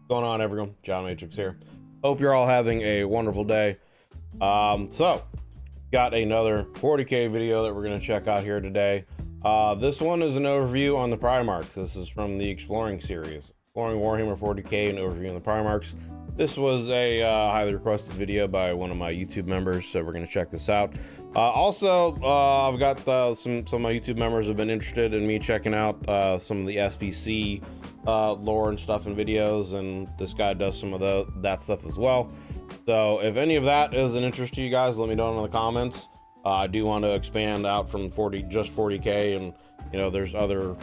Going on, everyone? John Matrix here. Hope you're all having a wonderful day. So got another 40k video that we're going to check out here today. This one is an overview on the Primarchs. This is from the Exploring series, Exploring Warhammer 40k, an overview on the Primarchs. This was a highly requested video by one of my YouTube members, so we're going to check this out. I've got some of my YouTube members have been interested in me checking out some of the SBC lore and stuff in videos, and this guy does some of that stuff as well. So if any of that is an interest to you guys, let me know in the comments. I do want to expand out from just 40k, and you know, there's other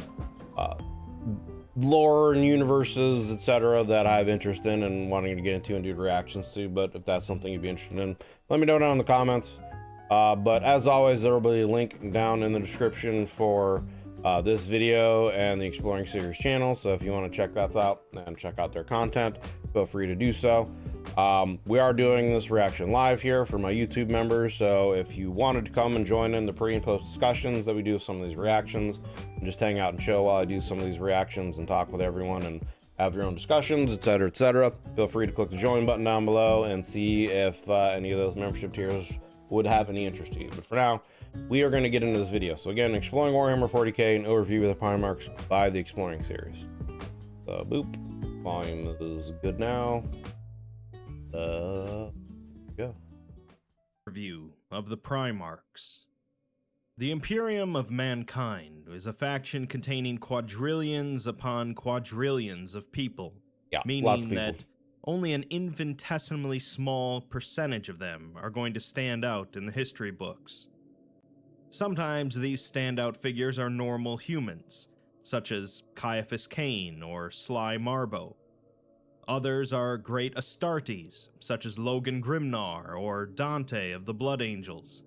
lore and universes, etc., that I have interest in and wanting to get into and do reactions to. But if that's something you'd be interested in, let me know down in the comments. But as always, there will be a link down in the description for this video and the Exploring series channel. So if you want to check that out and check out their content, feel free to do so. We are doing this reaction live here for my YouTube members, so if you wanted to come and join in the pre and post discussions that we do with some of these reactions, and just hang out and chill while I do some of these reactions and talk with everyone and have your own discussions, etc., feel free to click the join button down below and see if any of those membership tiers would have any interest to you. But for now, we are going to get into this video. So again, Exploring Warhammer 40k, an overview of the Primarchs by the Exploring series. So boop, volume is good now. Go. Review of the Primarchs. The Imperium of mankind is a faction containing quadrillions upon quadrillions of people, meaning that only an infinitesimally small percentage of them are going to stand out in the history books. Sometimes these standout figures are normal humans, such as Caiaphas Cain or Sly Marbo. Others are great Astartes, such as Logan Grimnar or Dante of the Blood Angels.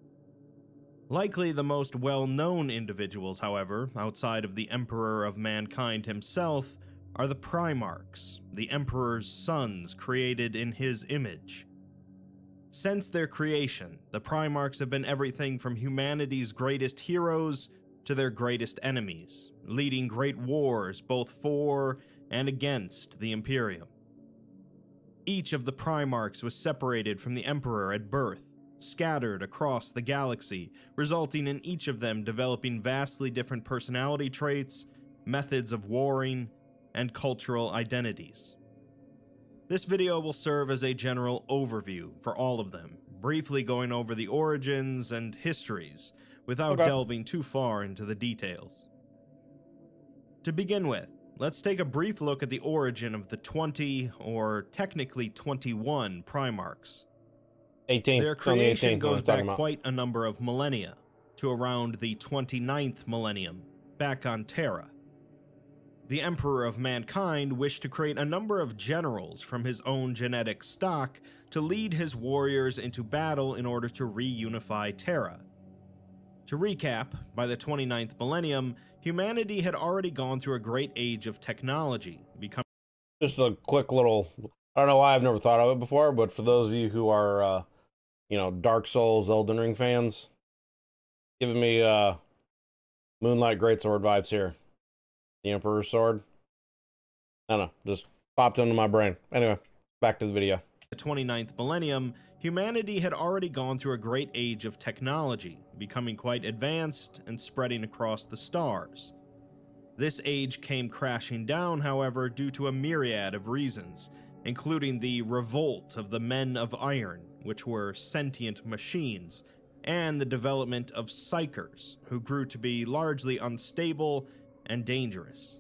Likely the most well-known individuals, however, outside of the Emperor of Mankind himself, are the Primarchs, the Emperor's sons created in his image. Since their creation, the Primarchs have been everything from humanity's greatest heroes to their greatest enemies, leading great wars both for and against the Imperium. Each of the Primarchs was separated from the Emperor at birth, scattered across the galaxy, resulting in each of them developing vastly different personality traits, methods of warring, and cultural identities. This video will serve as a general overview for all of them, briefly going over the origins and histories, without delving too far into the details. To begin with, let's take a brief look at the origin of the 20, or technically 21, Primarchs. 18. Their creation goes back quite a number of millennia, to around the 29th millennium, back on Terra. The Emperor of Mankind wished to create a number of generals from his own genetic stock to lead his warriors into battle in order to reunify Terra. To recap, by the 29th millennium, humanity had already gone through a great age of technology, becoming... Just a quick little... I don't know why I've never thought of it before, but for those of you who are, you know, Dark Souls, Elden Ring fans, giving me Moonlight Greatsword vibes here. The Emperor's Sword. I don't know, just popped into my brain. Anyway, back to the video. The 29th millennium, humanity had already gone through a great age of technology, becoming quite advanced and spreading across the stars. This age came crashing down, however, due to a myriad of reasons, including the revolt of the Men of Iron, which were sentient machines, and the development of psychers, who grew to be largely unstable and dangerous.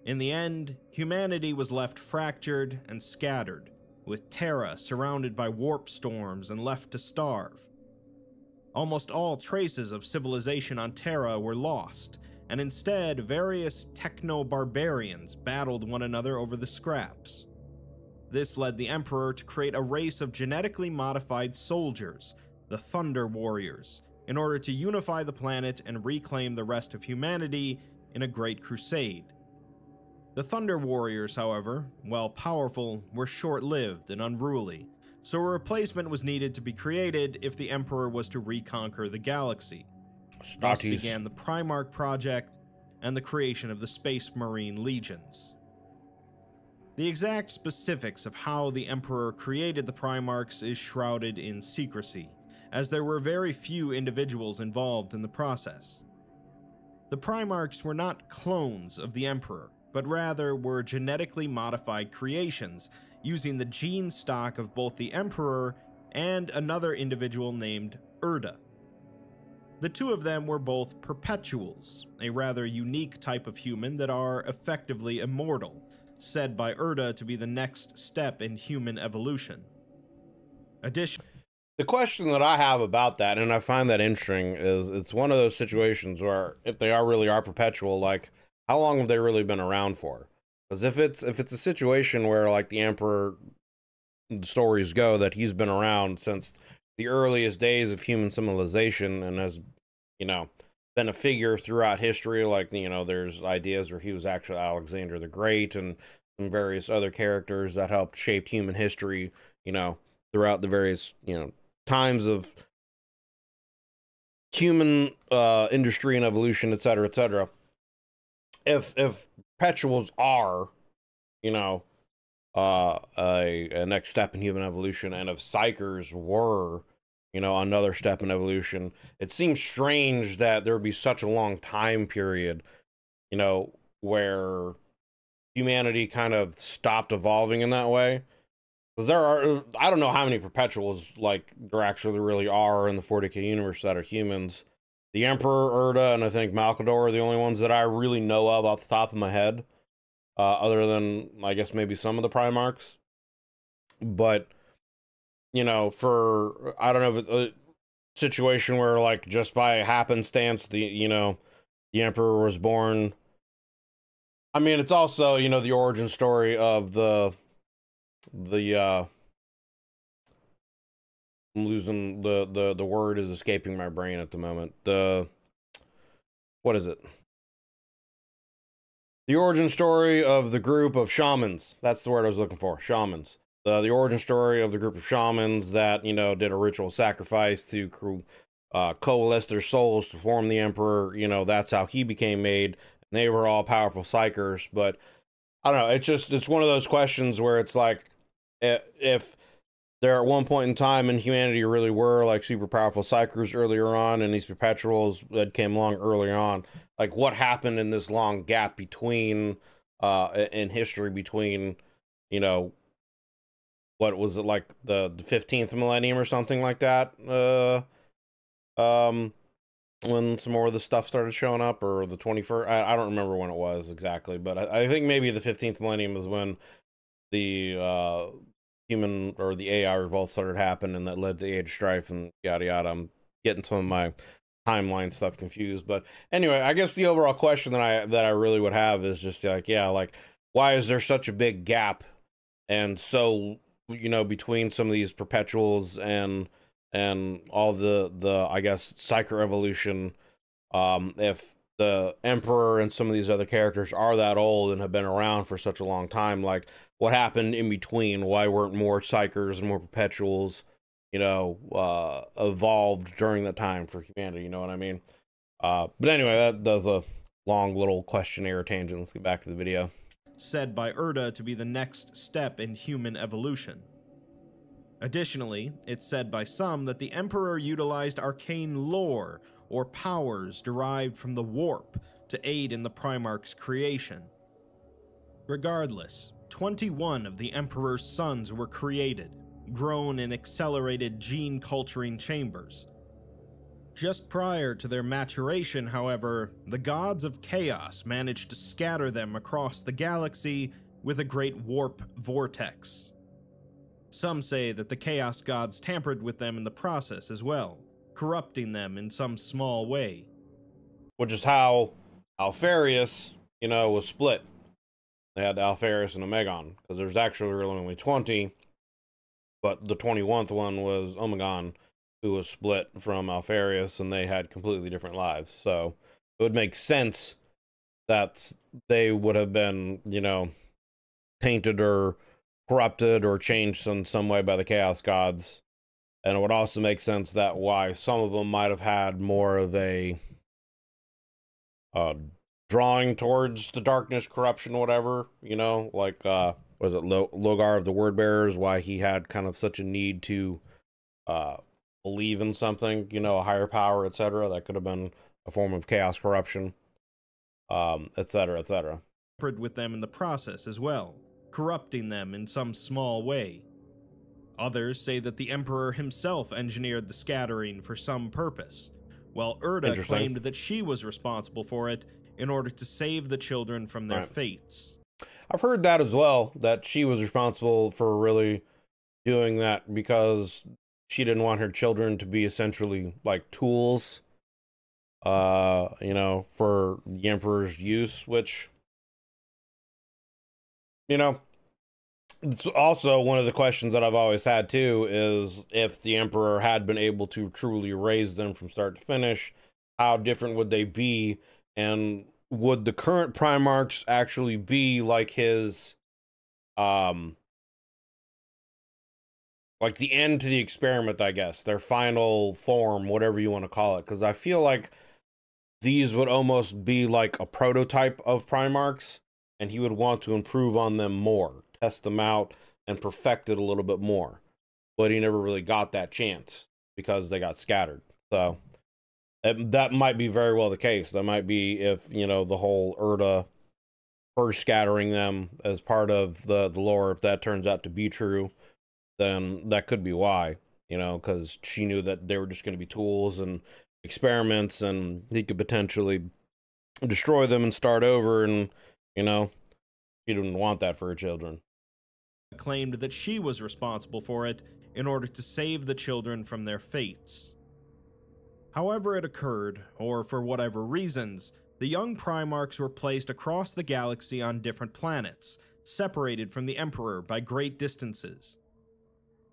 In the end, humanity was left fractured and scattered, with Terra surrounded by warp storms and left to starve. Almost all traces of civilization on Terra were lost, and instead various techno-barbarians battled one another over the scraps. This led the Emperor to create a race of genetically modified soldiers, the Thunder Warriors, in order to unify the planet and reclaim the rest of humanity in a great crusade. The Thunder Warriors, however, while powerful, were short-lived and unruly, so a replacement was needed to be created if the Emperor was to reconquer the galaxy. Thus began the Primarch Project and the creation of the Space Marine Legions. The exact specifics of how the Emperor created the Primarchs is shrouded in secrecy, as there were very few individuals involved in the process. The Primarchs were not clones of the Emperor, but rather were genetically modified creations using the gene stock of both the Emperor and another individual named Erda. The two of them were both perpetuals, a rather unique type of human that are effectively immortal, said by Erda to be the next step in human evolution. The question that I have about that, and I find that interesting, is it's one of those situations where if they really are perpetual, like, how long have they really been around for? Because if it's a situation where, like, the Emperor, the stories go that he's been around since the earliest days of human civilization and has, you know, been a figure throughout history, like, you know, there's ideas where he was actually Alexander the Great and some various other characters that helped shape human history, you know, throughout the various, you know, times of human industry and evolution, etc., etc. If perpetuals are, you know, a next step in human evolution, and if psychers were, you know, another step in evolution, it seems strange that there would be such a long time period, you know, where humanity kind of stopped evolving in that way. Because there are, I don't know how many perpetuals, like, there actually really are in the 40k universe that are humans. The Emperor, Erda, and I think Malcador are the only ones that I really know of off the top of my head. Other than, I guess, maybe some of the Primarchs. But, you know, for, I don't know, if a situation where, like, just by happenstance, you know, the Emperor was born. I mean, it's also, you know, the origin story of I'm losing the word is escaping my brain at the moment. What is it? The origin story of the group of shamans. That's the word I was looking for. Shamans. The origin story of the group of shamans that, you know, did a ritual sacrifice to coalesce their souls to form the Emperor. You know, that's how he became made. And they were all powerful psychers. But I don't know. It's one of those questions where it's like, if there at one point in time in humanity really were like super powerful psychers earlier on, and these perpetuals that came along earlier on, like, what happened in this long gap between in history between, you know, what was it, like the 15th millennium or something like that, when some more of the stuff started showing up, or the 21st, I don't remember when it was exactly, but I think maybe the 15th millennium is when the human or the AI revolt started happening, and that led to the Age of Strife and yada yada. I'm getting some of my timeline stuff confused, but anyway, I guess the overall question that I really would have is just like, yeah, like, why is there such a big gap, and so, you know, between some of these perpetuals and all the I guess psycho evolution, if the Emperor and some of these other characters are that old and have been around for such a long time, like, what happened in between? Why weren't more psychers and more perpetuals, you know, evolved during that time for humanity? You know what I mean? But anyway, that does a long little questionnaire tangent. Let's get back to the video. Said by Erda to be the next step in human evolution. Additionally, it's said by some that the Emperor utilized arcane lore or powers derived from the warp to aid in the Primarchs' creation. Regardless, 21 of the Emperor's sons were created, grown in accelerated gene-culturing chambers. Just prior to their maturation, however, the gods of chaos managed to scatter them across the galaxy with a great warp vortex. Some say that the Chaos Gods tampered with them in the process as well, corrupting them in some small way. Which is how Alpharius, you know, was split. They had Alpharius and Omegon, because there's actually really only 20, but the 21st one was Omegon, who was split from Alpharius, and they had completely different lives. So it would make sense that they would have been, you know, tainted or corrupted or changed in some way by the Chaos Gods. And it would also make sense that why some of them might have had more of a drawing towards the darkness, corruption, whatever, you know, like was it Logar of the Word Bearers, why he had kind of such a need to believe in something, you know, a higher power, etc. That could have been a form of chaos corruption, etc., etc. With them in the process as well, corrupting them in some small way. Others say that the Emperor himself engineered the scattering for some purpose, while Erda claimed that she was responsible for it in order to save the children from their fates. I've heard that as well, that she was responsible for really doing that because she didn't want her children to be essentially like tools, you know, for the Emperor's use, which, you know, it's also one of the questions that I've always had too, is if the Emperor had been able to truly raise them from start to finish, how different would they be? And would the current Primarchs actually be like his, like the end to the experiment, I guess, their final form, whatever you want to call it? Because I feel like these would almost be like a prototype of Primarchs, and he would want to improve on them more, test them out, and perfect it a little bit more. But he never really got that chance because they got scattered. So that might be very well the case. That might be, if, you know, the whole Erda first scattering them as part of the lore, if that turns out to be true, then that could be why, you know, because she knew that they were just going to be tools and experiments, and he could potentially destroy them and start over, and, you know, she didn't want that for her children. Claimed that she was responsible for it in order to save the children from their fates. However it occurred, or for whatever reasons, the young Primarchs were placed across the galaxy on different planets, separated from the Emperor by great distances.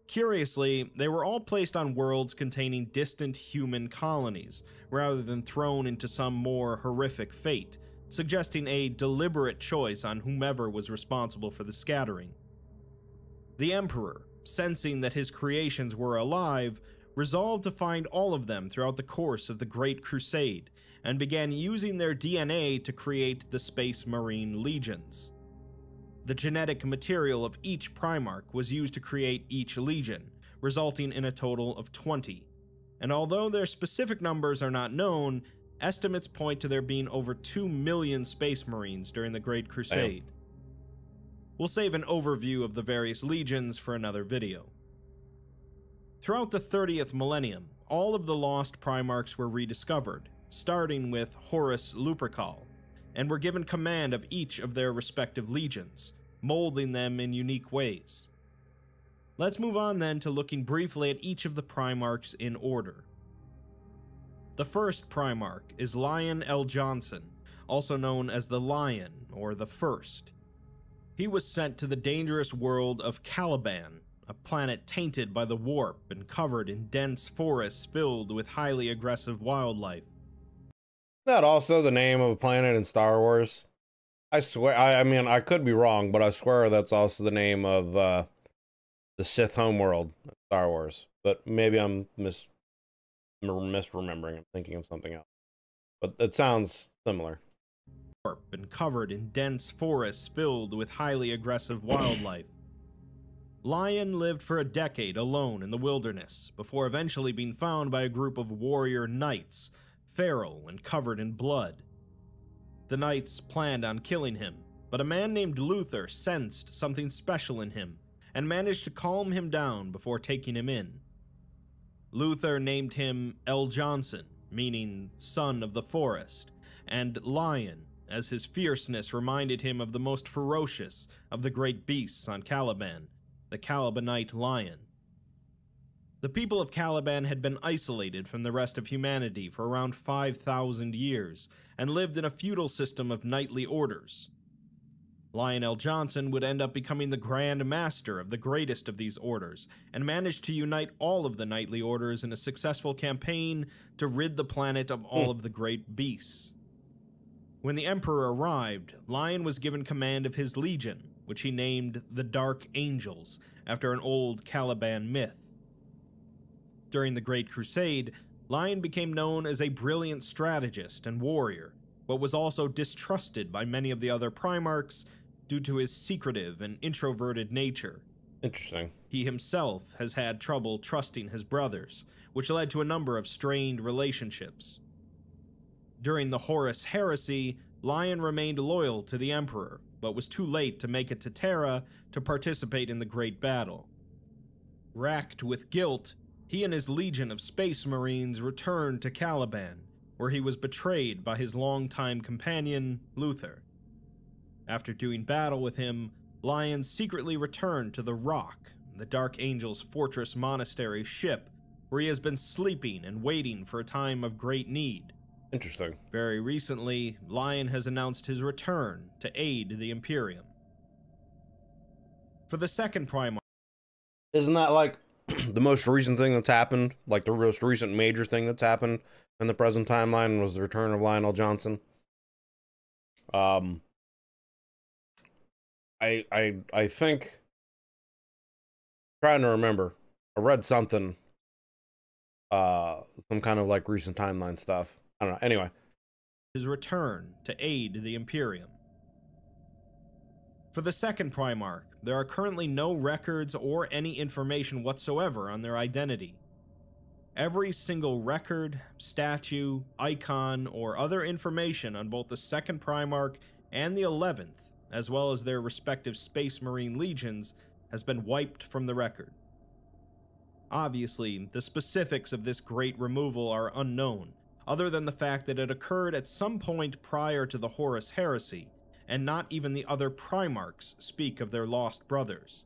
Curiously, they were all placed on worlds containing distant human colonies, rather than thrown into some more horrific fate, suggesting a deliberate choice on whomever was responsible for the scattering. The Emperor, sensing that his creations were alive, resolved to find all of them throughout the course of the Great Crusade, and began using their DNA to create the Space Marine Legions. The genetic material of each Primarch was used to create each legion, resulting in a total of 20, and although their specific numbers are not known, estimates point to there being over 2 million Space Marines during the Great Crusade. We'll save an overview of the various legions for another video. Throughout the 30th millennium, all of the lost Primarchs were rediscovered, starting with Horus Lupercal, and were given command of each of their respective legions, molding them in unique ways. Let's move on then to looking briefly at each of the Primarchs in order. The first Primarch is Lion L. Johnson, also known as the Lion, or the First. He was sent to the dangerous world of Caliban, a planet tainted by the warp and covered in dense forests filled with highly aggressive wildlife. Isn't that also the name of a planet in Star Wars? I swear, I mean, I could be wrong, but I swear that's also the name of the Sith homeworld in Star Wars. But maybe I'm misremembering. I'm thinking of something else. But it sounds similar. And covered in dense forests filled with highly aggressive wildlife. Lion lived for a decade alone in the wilderness, before eventually being found by a group of warrior knights, feral and covered in blood. The knights planned on killing him, but a man named Luther sensed something special in him, and managed to calm him down before taking him in. Luther named him L. Johnson, meaning son of the forest, and Lion, as his fierceness reminded him of the most ferocious of the great beasts on Caliban, the Calibanite lion. The people of Caliban had been isolated from the rest of humanity for around 5,000 years, and lived in a feudal system of knightly orders. Lionel Johnson would end up becoming the Grand Master of the greatest of these orders, and managed to unite all of the knightly orders in a successful campaign to rid the planet of all of the great beasts. When the Emperor arrived, Lion was given command of his legion, which he named the Dark Angels, after an old Caliban myth. During the Great Crusade, Lion became known as a brilliant strategist and warrior, but was also distrusted by many of the other Primarchs due to his secretive and introverted nature. Interesting. He himself has had trouble trusting his brothers, which led to a number of strained relationships. During the Horus Heresy, Lion remained loyal to the Emperor, but was too late to make it to Terra to participate in the Great Battle. Racked with guilt, he and his legion of Space Marines returned to Caliban, where he was betrayed by his longtime companion, Luther. After doing battle with him, Lion secretly returned to the Rock, the Dark Angel's fortress monastery ship, where he has been sleeping and waiting for a time of great need. Interesting. Very recently, Lion has announced his return to aid the Imperium. For the second Primarch... Isn't that like the most recent thing that's happened? Like the most recent major thing that's happened in the present timeline was the return of Lionel Johnson. I think, trying to remember, I read something, some kind of like recent timeline stuff. I don't know. Anyway. His return to aid the Imperium. For the second Primarch, there are currently no records or any information whatsoever on their identity. Every single record, statue, icon, or other information on both the second Primarch and the 11th, as well as their respective Space Marine legions, has been wiped from the record. Obviously, the specifics of this great removal are unknown, other than the fact that it occurred at some point prior to the Horus Heresy, and not even the other Primarchs speak of their lost brothers.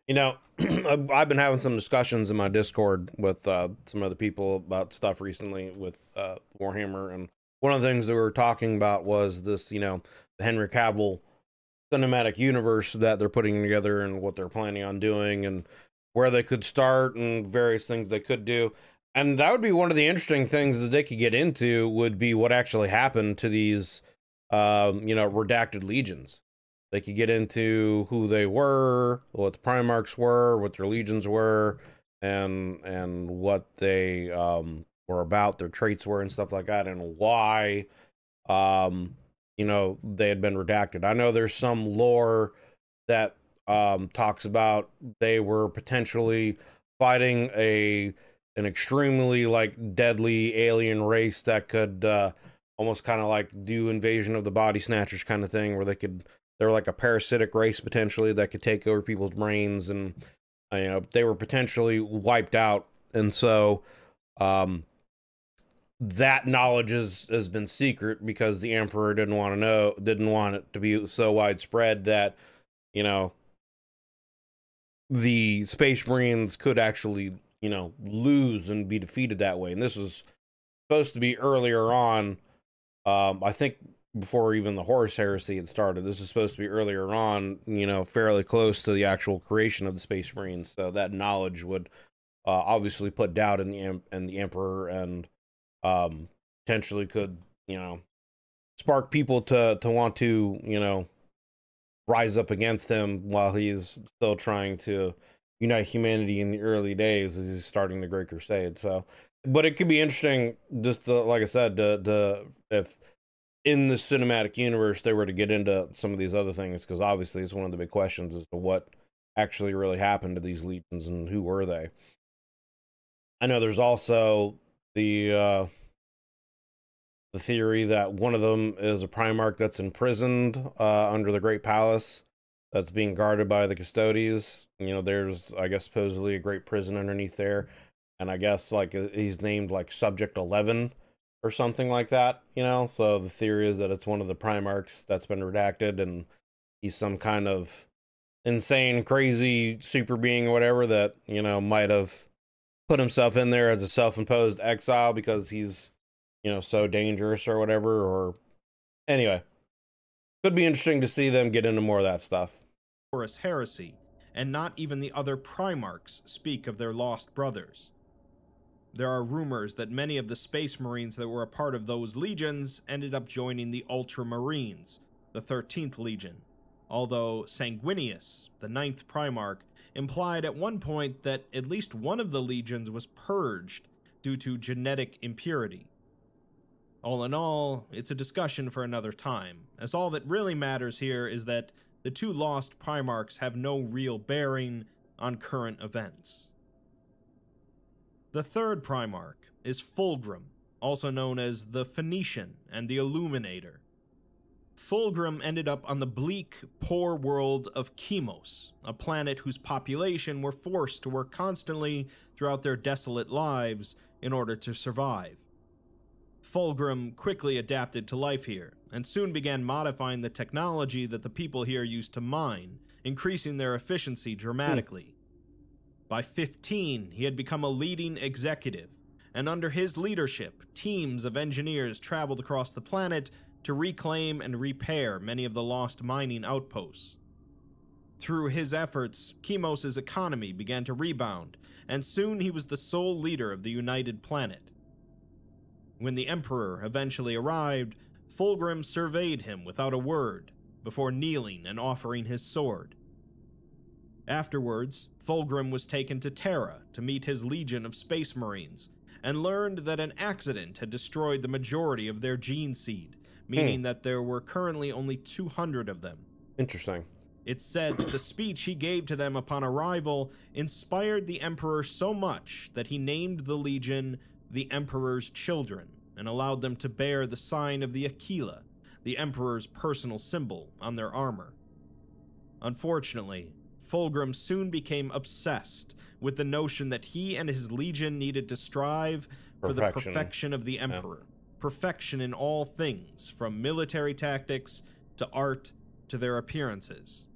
You know, I've been having some discussions in my Discord with some other people about stuff recently with Warhammer, and one of the things that we were talking about was this, you know, the Henry Cavill cinematic universe that they're putting together and what they're planning on doing and where they could start and various things they could do. And that would be one of the interesting things that they could get into, would be what actually happened to these, you know, redacted legions. They could get into who they were, what the Primarchs were, what their legions were, and what they were about, their traits were and stuff like that, and why, you know, they had been redacted. I know there's some lore that talks about they were potentially fighting an extremely like deadly alien race that could almost kind of like do Invasion of the Body Snatchers kind of thing, where they're like a parasitic race potentially that could take over people's brains, and you know, they were potentially wiped out. And so that knowledge has been secret because the Emperor didn't want it to be so widespread that, you know, the Space Marines could actually, you know, lose and be defeated that way. And this was supposed to be earlier on, I think before even the Horus Heresy had started. This is supposed to be earlier on, you know, fairly close to the actual creation of the Space Marines. So that knowledge would obviously put doubt in the Emperor, and potentially could, you know, spark people to want to, you know, rise up against him while he's still trying to unite humanity in the early days as he's starting the Great Crusade. So, but it could be interesting, just to, like I said, to if in the cinematic universe they were to get into some of these other things, because obviously it's one of the big questions as to what actually really happened to these legions and who were they. I know there's also the theory that one of them is a Primarch that's imprisoned under the Great Palace, that's being guarded by the Custodes. You know, there's, I guess, supposedly a great prison underneath there, and I guess like he's named like Subject 11 or something like that, you know. So the theory is that it's one of the Primarchs that's been redacted, and he's some kind of insane, crazy super being or whatever that, you know, might have put himself in there as a self-imposed exile because he's, you know, so dangerous or whatever. Or anyway, could be interesting to see them get into more of that stuff. Horus Heresy, and not even the other Primarchs speak of their lost brothers. There are rumors that many of the Space Marines that were a part of those legions ended up joining the Ultramarines, the 13th Legion, although Sanguinius, the 9th Primarch, implied at one point that at least one of the legions was purged due to genetic impurity. All in all, it's a discussion for another time, as all that really matters here is that the two lost Primarchs have no real bearing on current events. The third Primarch is Fulgrim, also known as the Phoenician and the Illuminator. Fulgrim ended up on the bleak, poor world of Chemos, a planet whose population were forced to work constantly throughout their desolate lives in order to survive. Fulgrim quickly adapted to life here, and soon began modifying the technology that the people here used to mine, increasing their efficiency dramatically. By 15, he had become a leading executive, and under his leadership, teams of engineers traveled across the planet to reclaim and repair many of the lost mining outposts. Through his efforts, Chemos' economy began to rebound, and soon he was the sole leader of the United Planet. When the Emperor eventually arrived, Fulgrim surveyed him without a word, before kneeling and offering his sword. Afterwards, Fulgrim was taken to Terra to meet his legion of Space Marines, and learned that an accident had destroyed the majority of their gene seed, meaning that there were currently only 200 of them. Interesting. It's said that the speech he gave to them upon arrival inspired the Emperor so much that he named the legion the Emperor's Children, and allowed them to bear the sign of the Aquila, the Emperor's personal symbol, on their armor. Unfortunately, Fulgrim soon became obsessed with the notion that he and his legion needed to strive for the perfection of the Emperor. Perfection in all things, from military tactics to art to their appearances.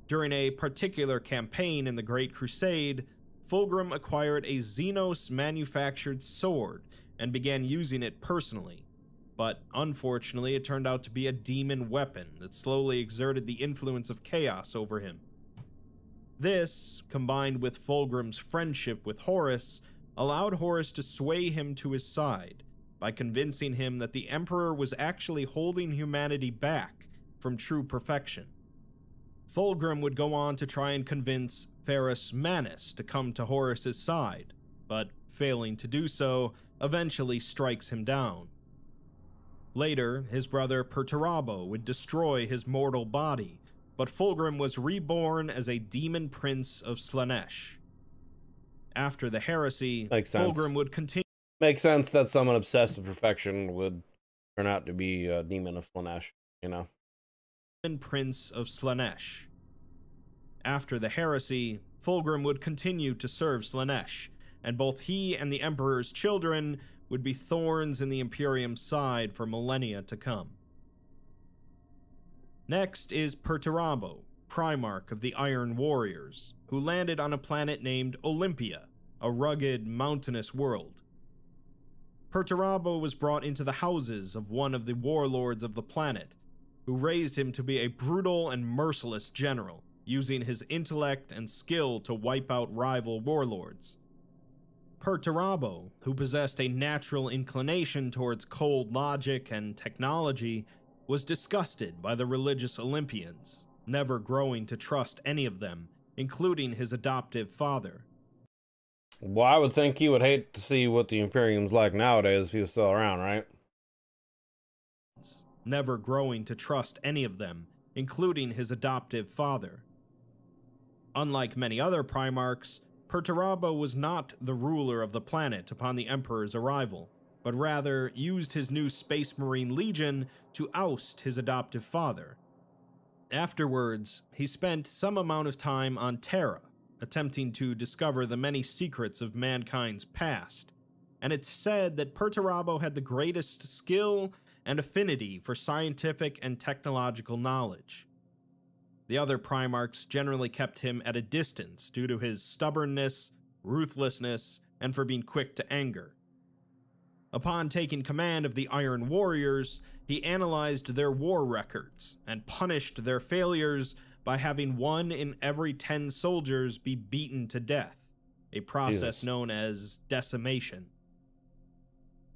During a particular campaign in the Great Crusade, Fulgrim acquired a Xenos-manufactured sword and began using it personally, but unfortunately it turned out to be a demon weapon that slowly exerted the influence of chaos over him. This, combined with Fulgrim's friendship with Horus, allowed Horus to sway him to his side by convincing him that the Emperor was actually holding humanity back from true perfection. Fulgrim would go on to try and convince Ferrus Manus to come to Horus's side, but failing to do so, eventually strikes him down. Later, his brother Perturabo would destroy his mortal body, but Fulgrim was reborn as a demon prince of Slaanesh. After the heresy, Fulgrim would continue. Makes sense that someone obsessed with perfection would turn out to be a demon of Slaanesh, you know? Prince of Slaanesh. After the heresy, Fulgrim would continue to serve Slaanesh, and both he and the Emperor's children would be thorns in the Imperium's side for millennia to come. Next is Perturabo, Primarch of the Iron Warriors, who landed on a planet named Olympia, a rugged, mountainous world. Perturabo was brought into the houses of one of the warlords of the planet, who raised him to be a brutal and merciless general, using his intellect and skill to wipe out rival warlords. Perturabo, who possessed a natural inclination towards cold logic and technology, was disgusted by the religious Olympians, never growing to trust any of them, including his adoptive father. Well, I would think he would hate to see what the Imperium's like nowadays if he was still around, right? Never growing to trust any of them, including his adoptive father. Unlike many other Primarchs, Perturabo was not the ruler of the planet upon the Emperor's arrival, but rather used his new Space Marine Legion to oust his adoptive father. Afterwards, he spent some amount of time on Terra, attempting to discover the many secrets of mankind's past, and it's said that Perturabo had the greatest skill and affinity for scientific and technological knowledge. The other Primarchs generally kept him at a distance due to his stubbornness, ruthlessness, and for being quick to anger. Upon taking command of the Iron Warriors, he analyzed their war records and punished their failures by having 1 in every 10 soldiers be beaten to death, a process known as decimation.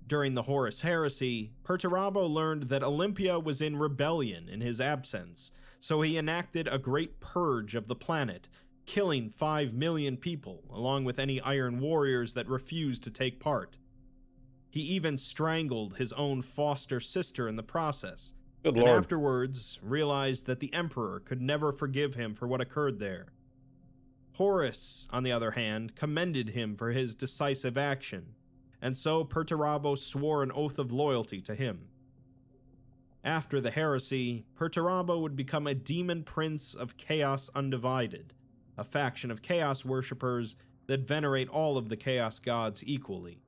During the Horus Heresy, Perturabo learned that Olympia was in rebellion in his absence, so he enacted a great purge of the planet, killing 5 million people, along with any Iron Warriors that refused to take part. He even strangled his own foster sister in the process, Good and Lord. afterwards realized that the Emperor could never forgive him for what occurred there. Horus, on the other hand, commended him for his decisive action, and so Perturabo swore an oath of loyalty to him. After the heresy, Perturabo would become a demon prince of Chaos Undivided, a faction of chaos worshippers that venerate all of the chaos gods equally.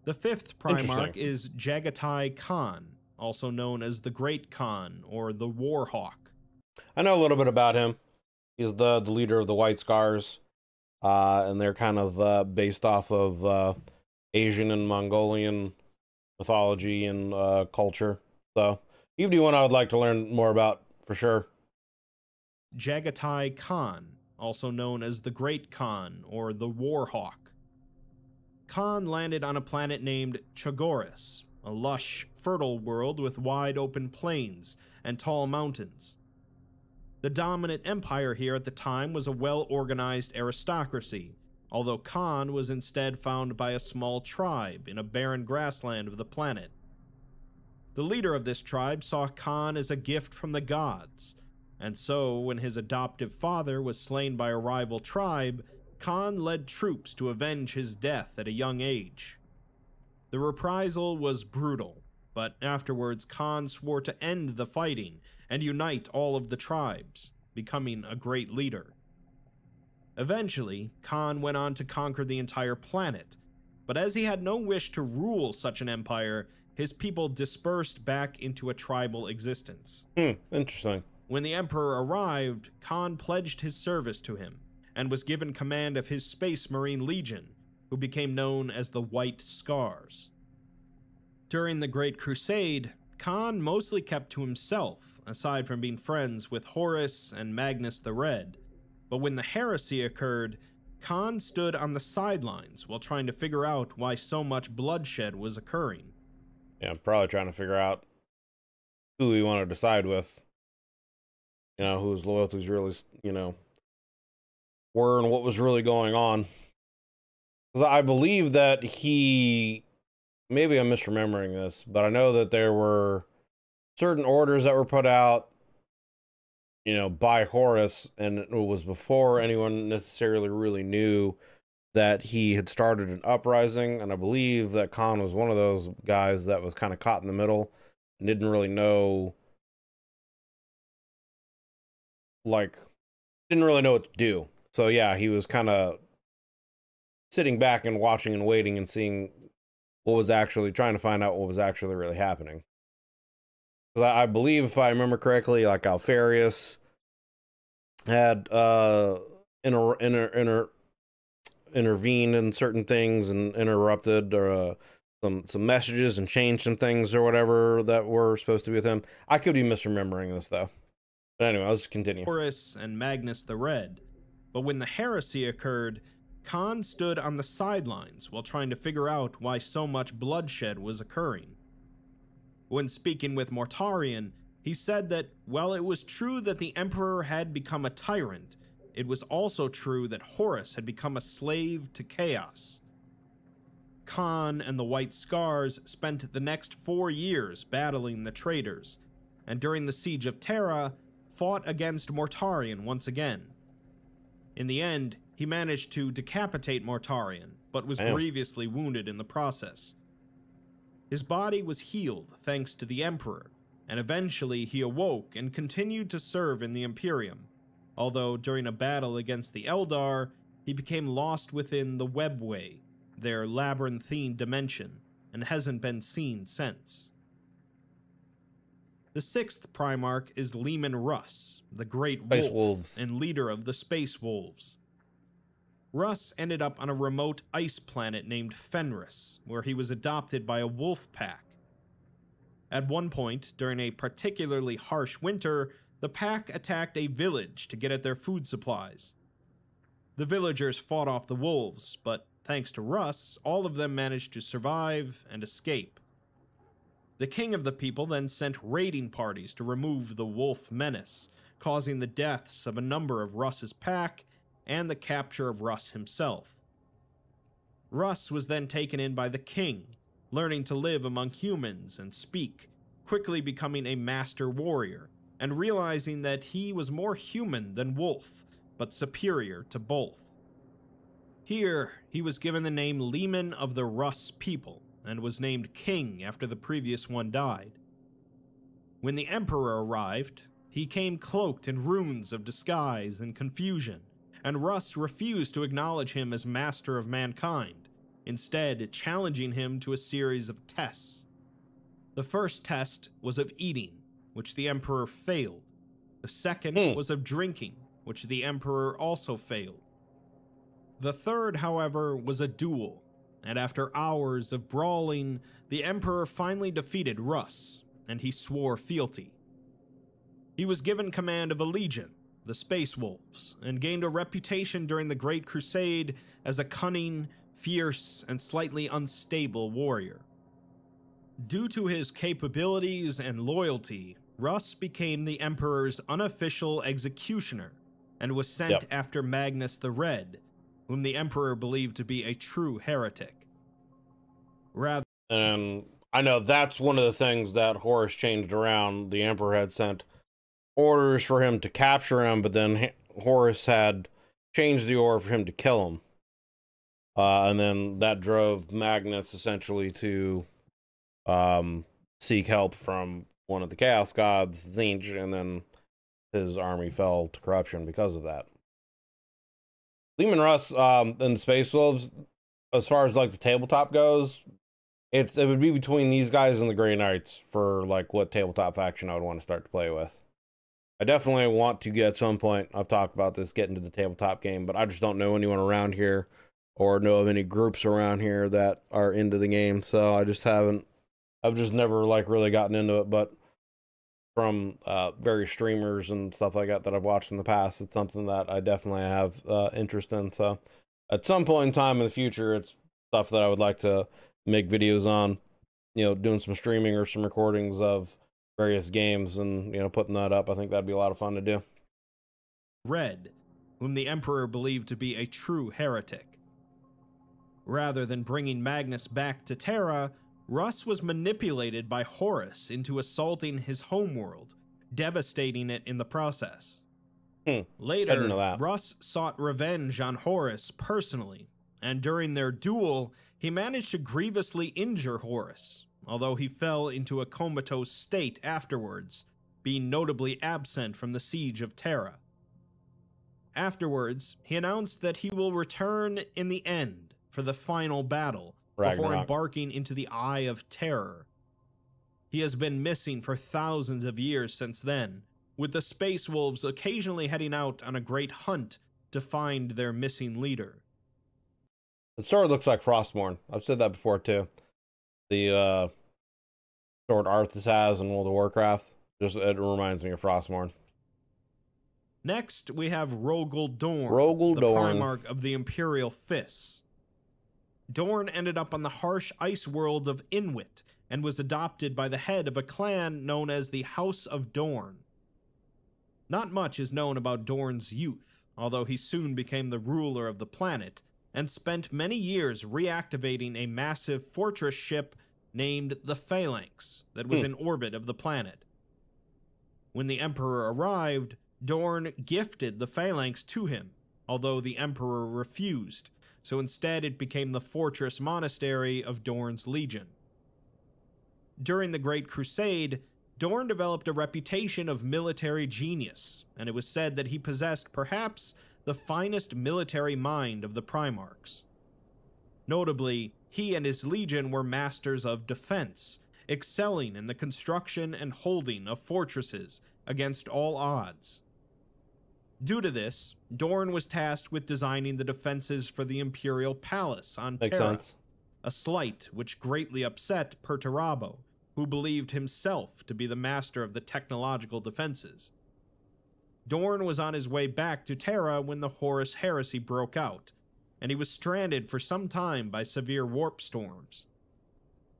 The fifth Primarch is Jagatai Khan, also known as the Great Khan or the Warhawk. I know a little bit about him. He's the leader of the White Scars, and they're kind of based off of Asian and Mongolian mythology and culture. So he'd be one I would like to learn more about for sure. Jagatai Khan, also known as the Great Khan or the Warhawk. Khan landed on a planet named Chogoris, a lush, fertile world with wide open plains and tall mountains. The dominant empire here at the time was a well-organized aristocracy, although Khan was instead found by a small tribe in a barren grassland of the planet. The leader of this tribe saw Khan as a gift from the gods, and so when his adoptive father was slain by a rival tribe, Khan led troops to avenge his death at a young age. The reprisal was brutal, but afterwards Khan swore to end the fighting and unite all of the tribes, becoming a great leader. Eventually, Khan went on to conquer the entire planet, but as he had no wish to rule such an empire, his people dispersed back into a tribal existence. Interesting. When the Emperor arrived, Khan pledged his service to him, and was given command of his Space Marine Legion, who became known as the White Scars. During the Great Crusade, Khan mostly kept to himself, aside from being friends with Horus and Magnus the Red, but when the heresy occurred, Khan stood on the sidelines while trying to figure out why so much bloodshed was occurring. Yeah, probably trying to figure out who he wanted to side with. You know, whose loyalties really, were and what was really going on. Because I believe that maybe I'm misremembering this, but I know that there were certain orders that were put out, by Horus, and it was before anyone necessarily really knew that he had started an uprising, and I believe that Khan was one of those guys that was kind of caught in the middle and didn't really know, didn't really know what to do. So yeah, he was kind of sitting back and watching and waiting and seeing trying to find out what was actually really happening. Because I believe, if I remember correctly, Alfarius had intervened in certain things and interrupted some messages and changed some things or whatever that were supposed to be with him. I could be misremembering this though. But anyway, let's continue. Horus and Magnus the Red. But when the heresy occurred, Khan stood on the sidelines while trying to figure out why so much bloodshed was occurring. When speaking with Mortarion, he said that while it was true that the Emperor had become a tyrant, it was also true that Horus had become a slave to chaos. Khan and the White Scars spent the next 4 years battling the traitors, and during the Siege of Terra, fought against Mortarion once again. In the end, he managed to decapitate Mortarion, but was grievously wounded in the process. His body was healed thanks to the Emperor, and eventually he awoke and continued to serve in the Imperium, although during a battle against the Eldar, he became lost within the Webway, their labyrinthine dimension, and hasn't been seen since. The sixth Primarch is Leman Russ, the Great Wolf, and leader of the Space Wolves. Russ ended up on a remote ice planet named Fenris, where he was adopted by a wolf pack. At one point, during a particularly harsh winter, the pack attacked a village to get at their food supplies. The villagers fought off the wolves, but thanks to Russ, all of them managed to survive and escape. The king of the people then sent raiding parties to remove the wolf menace, causing the deaths of a number of Russ's pack and the capture of Russ himself. Russ was then taken in by the king, learning to live among humans and speak, quickly becoming a master warrior, and realizing that he was more human than wolf, but superior to both. Here, he was given the name Leman of the Russ people, and was named king after the previous one died. When the emperor arrived, he came cloaked in runes of disguise and confusion, and Russ refused to acknowledge him as master of mankind, instead challenging him to a series of tests. The first test was of eating, which the emperor failed. The second was of drinking, which the emperor also failed. The third, however, was a duel, and after hours of brawling, the emperor finally defeated Russ, and he swore fealty. He was given command of a legion, the Space Wolves, and gained a reputation during the Great Crusade as a cunning, fierce, and slightly unstable warrior. Due to his capabilities and loyalty, Russ became the Emperor's unofficial executioner, and was sent after Magnus the Red, whom the Emperor believed to be a true heretic. And I know that's one of the things that Horus changed around. The Emperor had sent orders for him to capture him, but then Horus had changed the order for him to kill him. And then that drove Magnus essentially to seek help from one of the Chaos Gods, Tzeentch, and then his army fell to corruption because of that. Leman Russ and the Space Wolves, as far as like the tabletop goes, it would be between these guys and the Grey Knights for like what tabletop faction I would want to start to play with. I definitely want to get at some point, I've talked about this, get into the tabletop game, but I just don't know anyone around here or know of any groups around here that are into the game, so I just haven't, I've just never like really gotten into it, but from various streamers and stuff like that I've watched in the past, it's something that I definitely have interest in. So at some point in time in the future, it's stuff that I would like to make videos on, you know, doing some streaming or some recordings of various games and, you know, putting that up. I think that'd be a lot of fun to do. Red, whom the Emperor believed to be a true heretic. Rather than bringing Magnus back to Terra, Russ was manipulated by Horus into assaulting his homeworld, devastating it in the process. Later, Russ sought revenge on Horus personally, and during their duel, he managed to grievously injure Horus, although he fell into a comatose state afterwards, being notably absent from the siege of Terra. Afterwards, he announced that he will return in the end for the final battle, before embarking into the Eye of Terror. He has been missing for thousands of years since then, with the Space Wolves occasionally heading out on a great hunt to find their missing leader. The sword looks like Frostmourne. I've said that before too. The sword Arthas has in World of Warcraft, it reminds me of Frostmourne. Next, we have Rogel Dorn, the Dorn, Primarch of the Imperial Fists. Dorn ended up on the harsh ice world of Inuit and was adopted by the head of a clan known as the House of Dorn. Not much is known about Dorn's youth, although he soon became the ruler of the planet and spent many years reactivating a massive fortress ship named the Phalanx that was in orbit of the planet. When the Emperor arrived, Dorn gifted the Phalanx to him, although the Emperor refused, so instead it became the fortress monastery of Dorn's Legion. During the Great Crusade, Dorn developed a reputation of military genius, and it was said that he possessed perhaps the finest military mind of the Primarchs. Notably, he and his legion were masters of defense, excelling in the construction and holding of fortresses against all odds. Due to this, Dorn was tasked with designing the defenses for the Imperial Palace on Terra, a slight which greatly upset Perturabo, who believed himself to be the master of the technological defenses. Dorn was on his way back to Terra when the Horus heresy broke out, and he was stranded for some time by severe warp storms.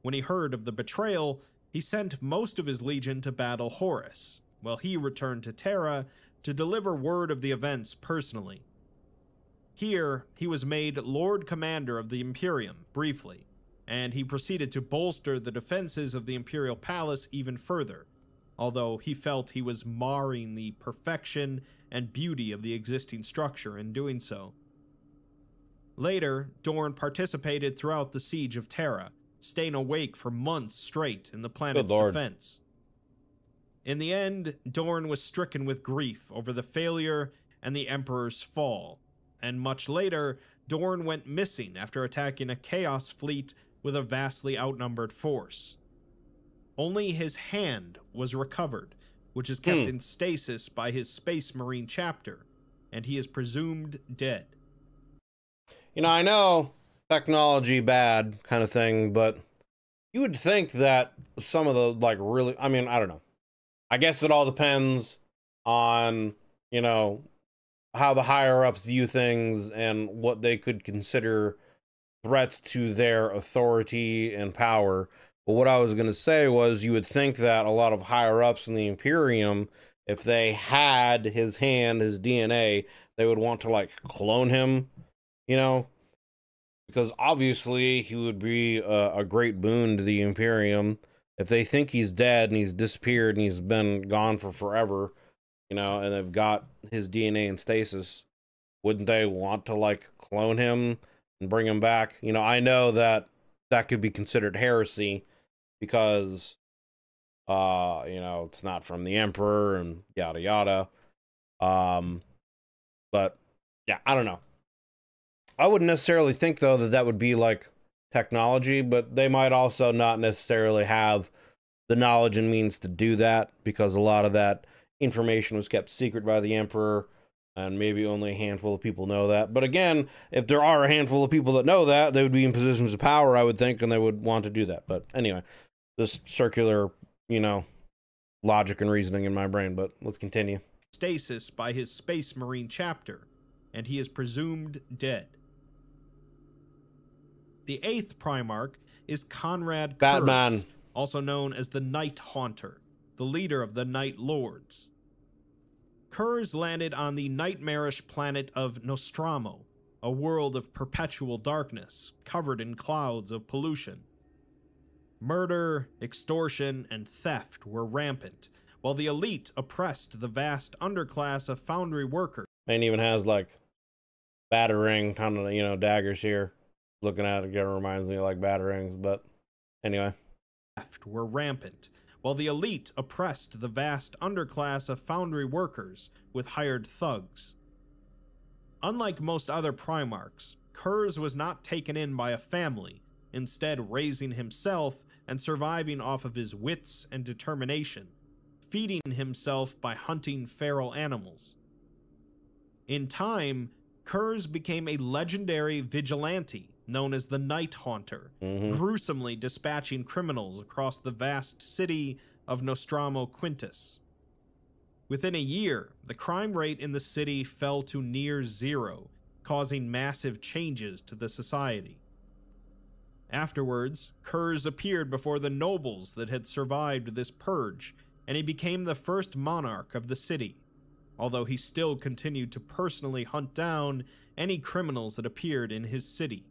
When he heard of the betrayal, he sent most of his legion to battle Horus, while he returned to Terra to deliver word of the events personally. Here, he was made Lord Commander of the Imperium, briefly, and he proceeded to bolster the defenses of the Imperial Palace even further, although he felt he was marring the perfection and beauty of the existing structure in doing so. Later, Dorn participated throughout the Siege of Terra, staying awake for months straight in the planet's defense. In the end, Dorn was stricken with grief over the failure and the Emperor's fall, and much later, Dorn went missing after attacking a Chaos fleet with a vastly outnumbered force. Only his hand was recovered, which is kept in stasis by his Space Marine chapter, and he is presumed dead. You know, I know technology bad kind of thing, but you would think that some of the, like, really, I mean, I don't know. I guess it all depends on, you know, how the higher-ups view things and what they could consider threats to their authority and power. But what I was going to say was, you would think that a lot of higher-ups in the Imperium, if they had his hand, his DNA, they would want to, like, clone him, you know? Because obviously he would be a great boon to the Imperium. If they think he's dead and he's disappeared and he's been gone for forever, you know, and they've got his DNA in stasis, wouldn't they want to, like, clone him and bring him back? You know, I know that that could be considered heresy because, you know, it's not from the Emperor and yada yada. But yeah, I don't know. I wouldn't necessarily think, though, that that would be, like, technology, but they might also not necessarily have the knowledge and means to do that, because a lot of that information was kept secret by the Emperor, and maybe only a handful of people know that. But again, if there are a handful of people that know that, they would be in positions of power, I would think, and they would want to do that. But anyway, this circular, you know, logic and reasoning in my brain, but let's continue. Stasis by his Space Marine chapter, and he is presumed dead. The 8th Primarch is Conrad Batman, Kurz, also known as the Night Haunter, the leader of the Night Lords. Kurz landed on the nightmarish planet of Nostromo, a world of perpetual darkness, covered in clouds of pollution. Murder, extortion, and theft were rampant, while the elite oppressed the vast underclass of foundry workers. And even has, like, battering kind of, you know, daggers here. Looking at it again reminds me of, like, batarangs, but anyway. Were rampant, while the elite oppressed the vast underclass of foundry workers with hired thugs. Unlike most other Primarchs, Kurz was not taken in by a family, instead raising himself and surviving off of his wits and determination, feeding himself by hunting feral animals. In time, Kurz became a legendary vigilante known as the Night Haunter, gruesomely dispatching criminals across the vast city of Nostromo Quintus. Within a year, the crime rate in the city fell to near zero, causing massive changes to the society. Afterwards, Kurz appeared before the nobles that had survived this purge, and he became the first monarch of the city, although he still continued to personally hunt down any criminals that appeared in his city,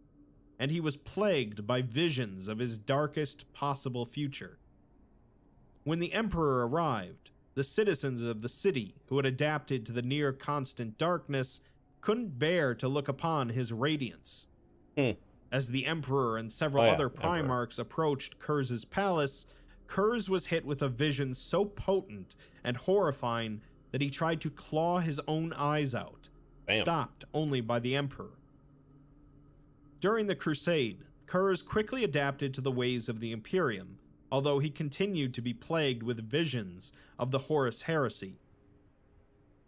and he was plagued by visions of his darkest possible future. When the Emperor arrived, the citizens of the city who had adapted to the near-constant darkness couldn't bear to look upon his radiance. As the Emperor and several other Primarchs approached Kurz's palace, Kurz was hit with a vision so potent and horrifying that he tried to claw his own eyes out, stopped only by the Emperor. During the Crusade, Kurz quickly adapted to the ways of the Imperium, although he continued to be plagued with visions of the Horus Heresy.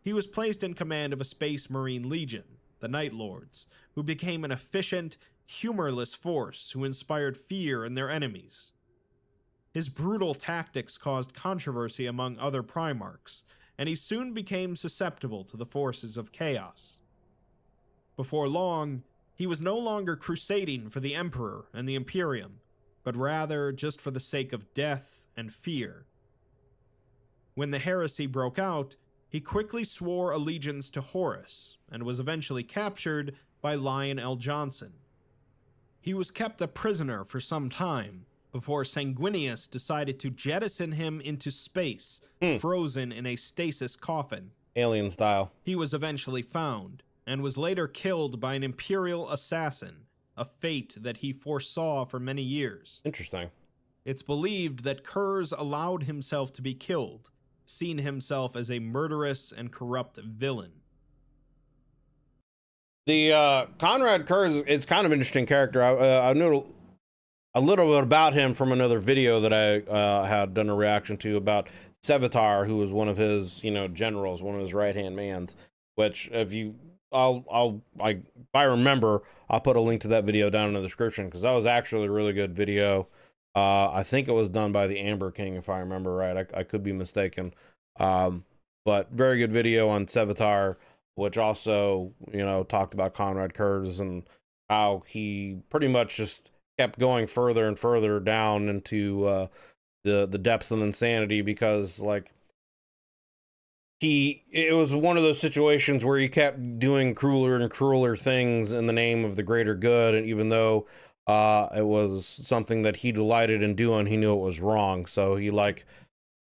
He was placed in command of a Space Marine Legion, the Night Lords, who became an efficient, humorless force who inspired fear in their enemies. His brutal tactics caused controversy among other Primarchs, and he soon became susceptible to the forces of chaos. Before long, he was no longer crusading for the Emperor and the Imperium, but rather just for the sake of death and fear. When the heresy broke out, he quickly swore allegiance to Horus and was eventually captured by Lionel Johnson. He was kept a prisoner for some time before Sanguinius decided to jettison him into space, frozen in a stasis coffin. Alien style. He was eventually found, and was later killed by an Imperial assassin, a fate that he foresaw for many years. Interesting. It's believed that Kurz allowed himself to be killed, seeing himself as a murderous and corrupt villain. The Conrad Kurz, it's kind of an interesting character. I knew a little bit about him from another video that I had done a reaction to about Sevatar, who was one of his, generals, one of his right-hand mans, which if I remember, I'll put a link to that video down in the description, because that was actually a really good video. I think it was done by the Amber King, if I remember right. I could be mistaken. But very good video on Sevatar, which also, talked about Conrad Kurz and how he pretty much just kept going further and further down into the depths of insanity, because it was one of those situations where he kept doing crueler and crueler things in the name of the greater good, and even though it was something that he delighted in doing, he knew it was wrong. So he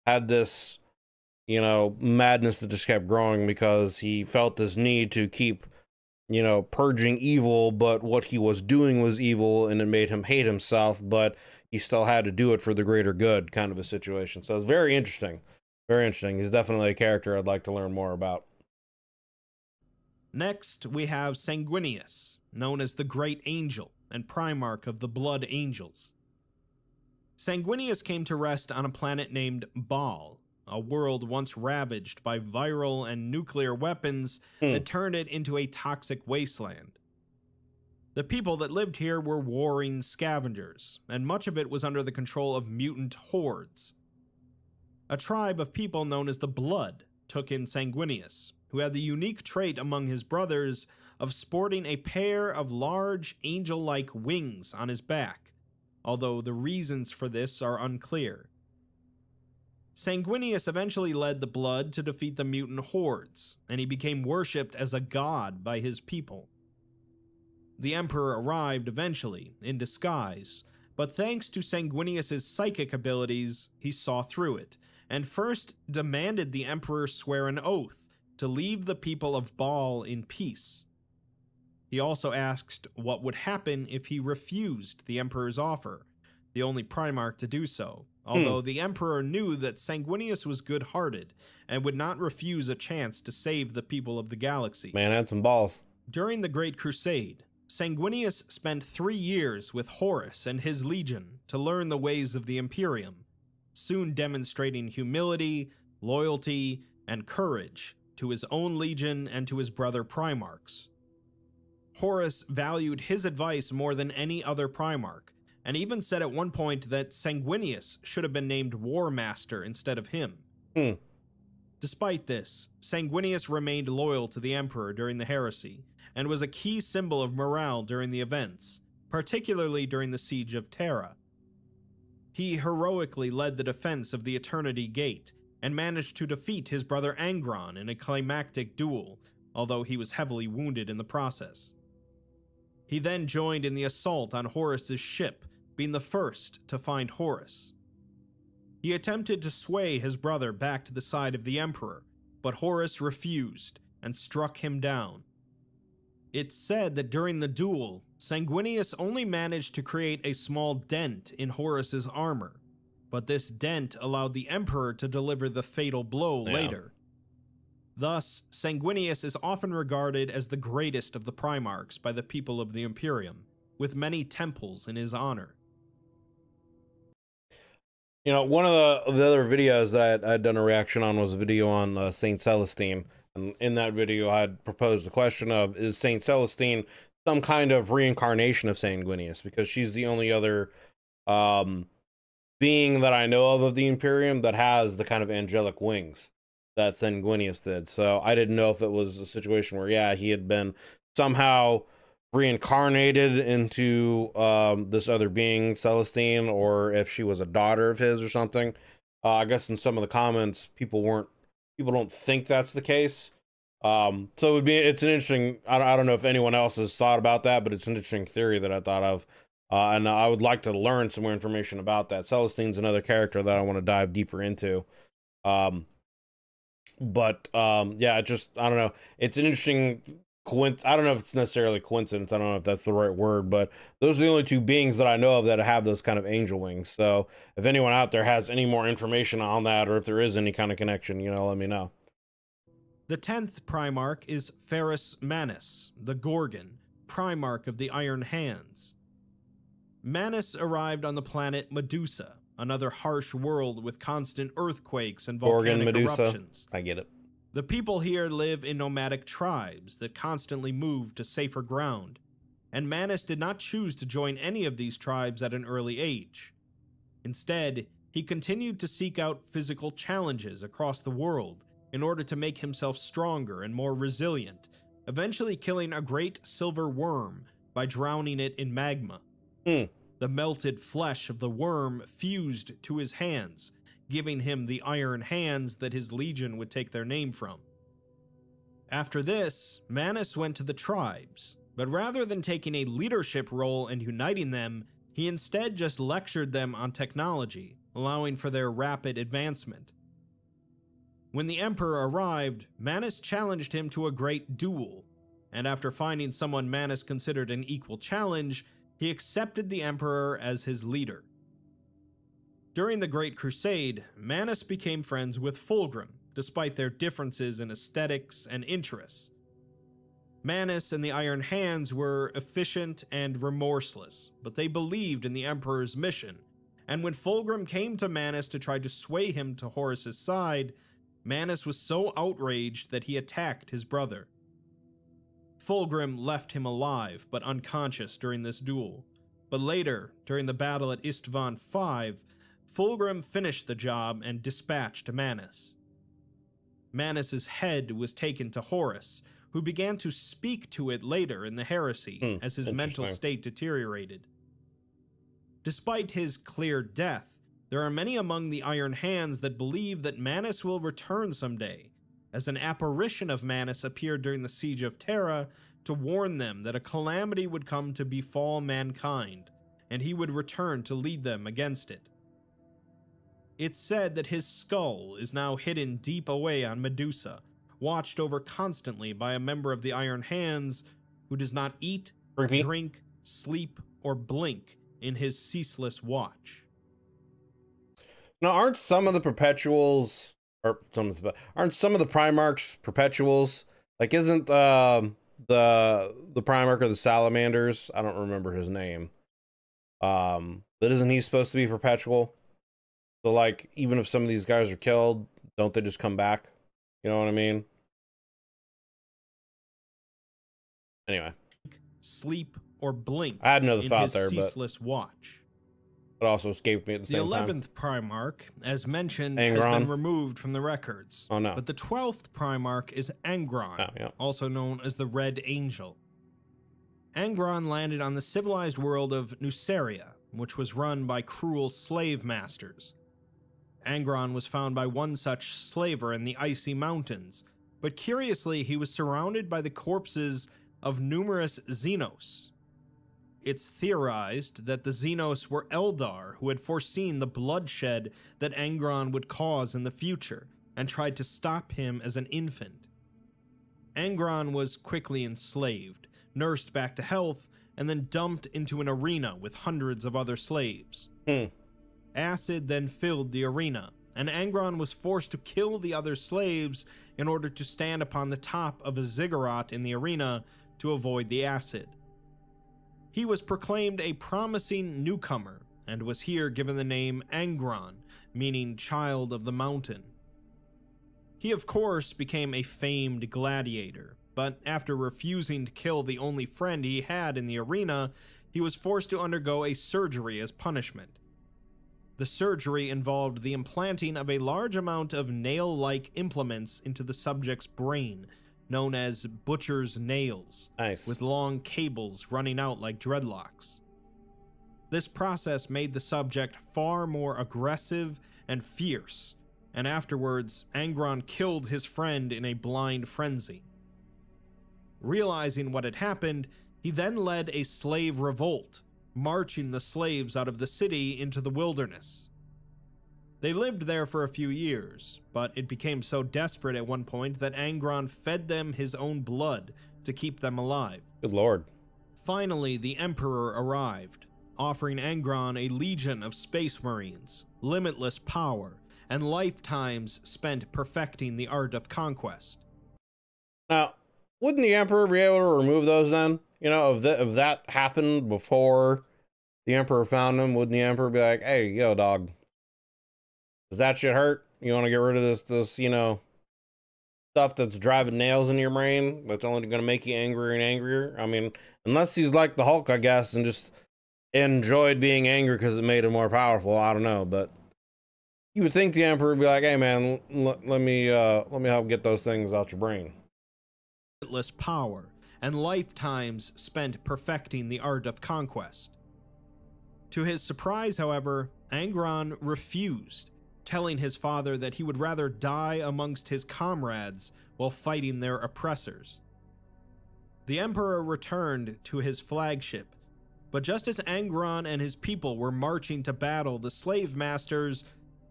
had this madness that just kept growing, because he felt this need to keep purging evil, but what he was doing was evil, and it made him hate himself, but he still had to do it for the greater good, kind of a situation. So it's very interesting. Very interesting. He's definitely a character I'd like to learn more about. Next, we have Sanguinius, known as the Great Angel and Primarch of the Blood Angels. Sanguinius came to rest on a planet named Baal, a world once ravaged by viral and nuclear weapons that turned it into a toxic wasteland. The people that lived here were warring scavengers, and much of it was under the control of mutant hordes. A tribe of people known as the Blood took in Sanguinius, who had the unique trait among his brothers of sporting a pair of large angel-like wings on his back, although the reasons for this are unclear. Sanguinius eventually led the Blood to defeat the mutant hordes, and he became worshipped as a god by his people. The Emperor arrived eventually, in disguise, but thanks to Sanguinius's psychic abilities, he saw through it, and first demanded the Emperor swear an oath to leave the people of Baal in peace. He also asked what would happen if he refused the Emperor's offer, the only Primarch to do so, although the Emperor knew that Sanguinius was good-hearted and would not refuse a chance to save the people of the galaxy. Man had some balls. During the Great Crusade, Sanguinius spent 3 years with Horus and his legion to learn the ways of the Imperium, soon demonstrating humility, loyalty, and courage to his own legion and to his brother Primarchs. Horus valued his advice more than any other Primarch, and even said at one point that Sanguinius should have been named War Master instead of him. Despite this, Sanguinius remained loyal to the Emperor during the heresy, and was a key symbol of morale during the events, particularly during the Siege of Terra. He heroically led the defense of the Eternity Gate, and managed to defeat his brother Angron in a climactic duel, although he was heavily wounded in the process. He then joined in the assault on Horus's ship, being the first to find Horus. He attempted to sway his brother back to the side of the Emperor, but Horus refused and struck him down. It's said that during the duel, Sanguinius only managed to create a small dent in Horus's armor, but this dent allowed the Emperor to deliver the fatal blow later. Thus, Sanguinius is often regarded as the greatest of the Primarchs by the people of the Imperium, with many temples in his honor. One of the other videos that I'd done a reaction on was a video on Saint Celestine. And in that video, I had proposed the question of, is Saint Celestine some kind of reincarnation of Sanguinius? Because she's the only other being that I know of the Imperium that has the kind of angelic wings that Sanguinius did. So I didn't know if it was a situation where, yeah, he had been somehow reincarnated into this other being, Celestine, or if she was a daughter of his or something. I guess in some of the comments, people don't think that's the case. So it's an interesting, I don't know if anyone else has thought about that, but it's an interesting theory that I thought of. And I would like to learn some more information about that. Celestine's another character that I want to dive deeper into. Yeah, I don't know. It's an interesting I don't know if it's necessarily coincidence. I don't know if that's the right word, but those are the only two beings that I know of that have those kind of angel wings. So if anyone out there has any more information on that, or if there is any kind of connection, let me know. The 10th Primarch is Ferrus Manus, the Gorgon, Primarch of the Iron Hands. Manus arrived on the planet Medusa, another harsh world with constant earthquakes and volcanic eruptions. I get it. The people here live in nomadic tribes that constantly move to safer ground, and Manus did not choose to join any of these tribes at an early age. Instead, he continued to seek out physical challenges across the world in order to make himself stronger and more resilient, eventually killing a great silver worm by drowning it in magma. The melted flesh of the worm fused to his hands, giving him the iron hands that his legion would take their name from. After this, Manus went to the tribes, but rather than taking a leadership role and uniting them, he instead just lectured them on technology, allowing for their rapid advancement. When the Emperor arrived, Manus challenged him to a great duel, and after finding someone Manus considered an equal challenge, he accepted the Emperor as his leader. During the Great Crusade, Manus became friends with Fulgrim, despite their differences in aesthetics and interests. Manus and the Iron Hands were efficient and remorseless, but they believed in the Emperor's mission, and when Fulgrim came to Manus to try to sway him to Horus's side, Manus was so outraged that he attacked his brother. Fulgrim left him alive but unconscious during this duel, but later, during the battle at Istvan V, Fulgrim finished the job and dispatched Manus. Manus's head was taken to Horus, who began to speak to it later in the heresy as his mental state deteriorated. Despite his clear death, there are many among the Iron Hands that believe that Manus will return someday, as an apparition of Manus appeared during the Siege of Terra to warn them that a calamity would come to befall mankind, and he would return to lead them against it. It's said that his skull is now hidden deep away on Medusa, watched over constantly by a member of the Iron Hands who does not eat, drink, sleep, or blink in his ceaseless watch. Now, aren't some of the perpetuals, aren't some of the Primarchs perpetuals? Like, isn't the Primarch of the Salamanders? I don't remember his name. But isn't he supposed to be perpetual? So, like, even if some of these guys are killed, don't they just come back? You know what I mean? Anyway. Sleep or blink. I had another thought there, but ceaseless watch. It also escaped me at the same time. The 11th Primarch, as mentioned, has been removed from the records. Oh, no. But the 12th Primarch is Angron, also known as the Red Angel. Angron landed on the civilized world of Nuceria, which was run by cruel slave masters. Angron was found by one such slaver in the icy mountains, but curiously he was surrounded by the corpses of numerous Xenos. It's theorized that the Xenos were Eldar who had foreseen the bloodshed that Angron would cause in the future and tried to stop him as an infant. Angron was quickly enslaved, nursed back to health, and then dumped into an arena with hundreds of other slaves. Acid then filled the arena, and Angron was forced to kill the other slaves in order to stand upon the top of a ziggurat in the arena to avoid the acid. He was proclaimed a promising newcomer, and was here given the name Angron, meaning Child of the Mountain. He of course became a famed gladiator, but after refusing to kill the only friend he had in the arena, he was forced to undergo a surgery as punishment. The surgery involved the implanting of a large amount of nail-like implements into the subject's brain, known as butcher's nails, with long cables running out like dreadlocks. This process made the subject far more aggressive and fierce, and afterwards, Angron killed his friend in a blind frenzy. Realizing what had happened, he then led a slave revolt, marching the slaves out of the city into the wilderness. They lived there for a few years, but it became so desperate at one point that Angron fed them his own blood to keep them alive. Good lord. Finally, the Emperor arrived, offering Angron a legion of space marines, limitless power, and lifetimes spent perfecting the art of conquest. Now, wouldn't the Emperor be able to remove those then? You know, if that happened before the Emperor found them, wouldn't the Emperor be like, hey, yo, dog, does that shit hurt? You want to get rid of this, you know, stuff that's driving nails in your brain, that's only going to make you angrier and angrier? I mean, unless he's like the Hulk, I guess, and just enjoyed being angry because it made him more powerful. I don't know, but you would think the Emperor would be like, hey, man, let me help get those things out your brain. Limitless power and lifetimes spent perfecting the art of conquest. To his surprise, however, Angron refused, telling his father that he would rather die amongst his comrades while fighting their oppressors. The Emperor returned to his flagship, but just as Angron and his people were marching to battle the slave masters,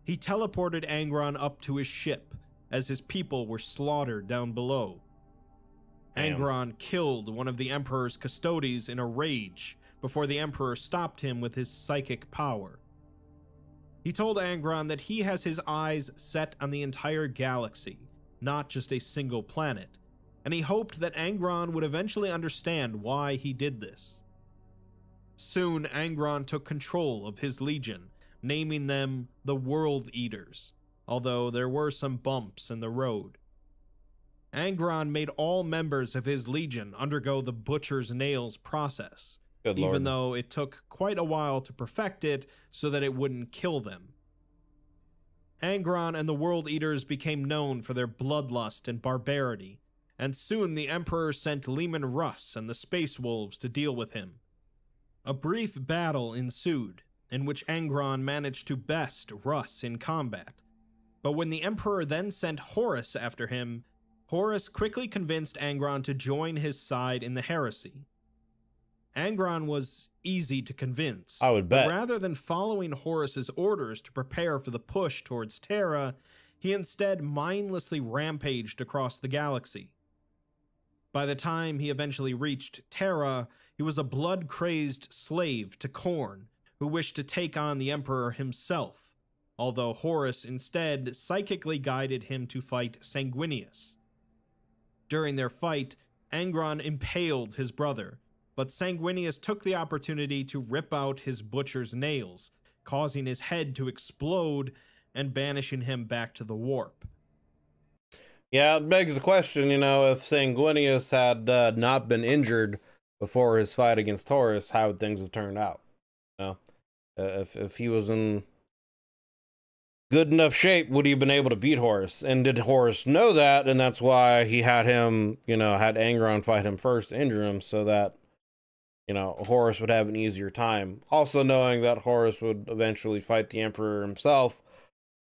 he teleported Angron up to his ship as his people were slaughtered down below. Angron killed one of the Emperor's custodies in a rage before the Emperor stopped him with his psychic power. He told Angron that he has his eyes set on the entire galaxy, not just a single planet, and he hoped that Angron would eventually understand why he did this. Soon, Angron took control of his legion, naming them the World Eaters, although there were some bumps in the road. Angron made all members of his legion undergo the Butcher's Nails process, even though it took quite a while to perfect it so that it wouldn't kill them. Angron and the World Eaters became known for their bloodlust and barbarity, and soon the Emperor sent Leman Russ and the Space Wolves to deal with him. A brief battle ensued, in which Angron managed to best Russ in combat, but when the Emperor then sent Horus after him, Horus quickly convinced Angron to join his side in the heresy. Angron was easy to convince. I would bet. But rather than following Horus's orders to prepare for the push towards Terra, he instead mindlessly rampaged across the galaxy. By the time he eventually reached Terra, he was a blood-crazed slave to Khorne, who wished to take on the Emperor himself, although Horus instead psychically guided him to fight Sanguinius. During their fight, Angron impaled his brother, but Sanguinius took the opportunity to rip out his butcher's nails, causing his head to explode and banishing him back to the warp. Yeah, it begs the question, you know, if Sanguinius had not been injured before his fight against Horus, how would things have turned out? You know, if he was in good enough shape, would he have been able to beat Horus? And did Horus know that? And that's why he had him, you know, had Angron fight him first, injure him, so that, you know, Horus would have an easier time. Also knowing that Horus would eventually fight the Emperor himself,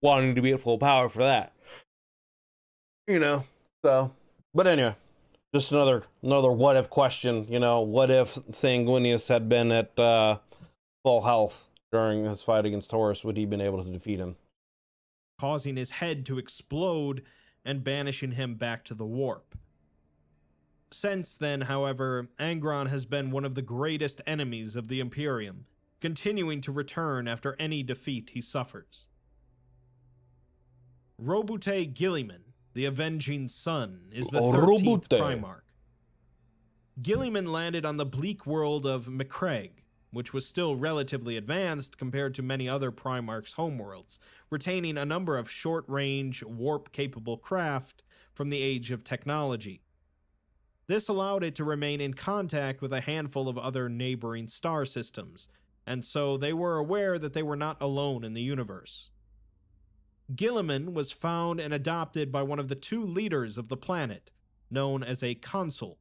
wanting to be at full power for that. You know, so, but anyway, just another what if question, you know, what if Sanguinius had been at full health during his fight against Horus, would he have been able to defeat him? Causing his head to explode and banishing him back to the warp. Since then, however, Angron has been one of the greatest enemies of the Imperium, continuing to return after any defeat he suffers. Roboute Guilliman, the Avenging Sun, is the 13th Primarch. Guilliman landed on the bleak world of Macragge, which was still relatively advanced compared to many other Primarchs' homeworlds, retaining a number of short-range, warp-capable craft from the age of technology. This allowed it to remain in contact with a handful of other neighboring star systems, and so they were aware that they were not alone in the universe. Guilliman was found and adopted by one of the two leaders of the planet, known as a consul,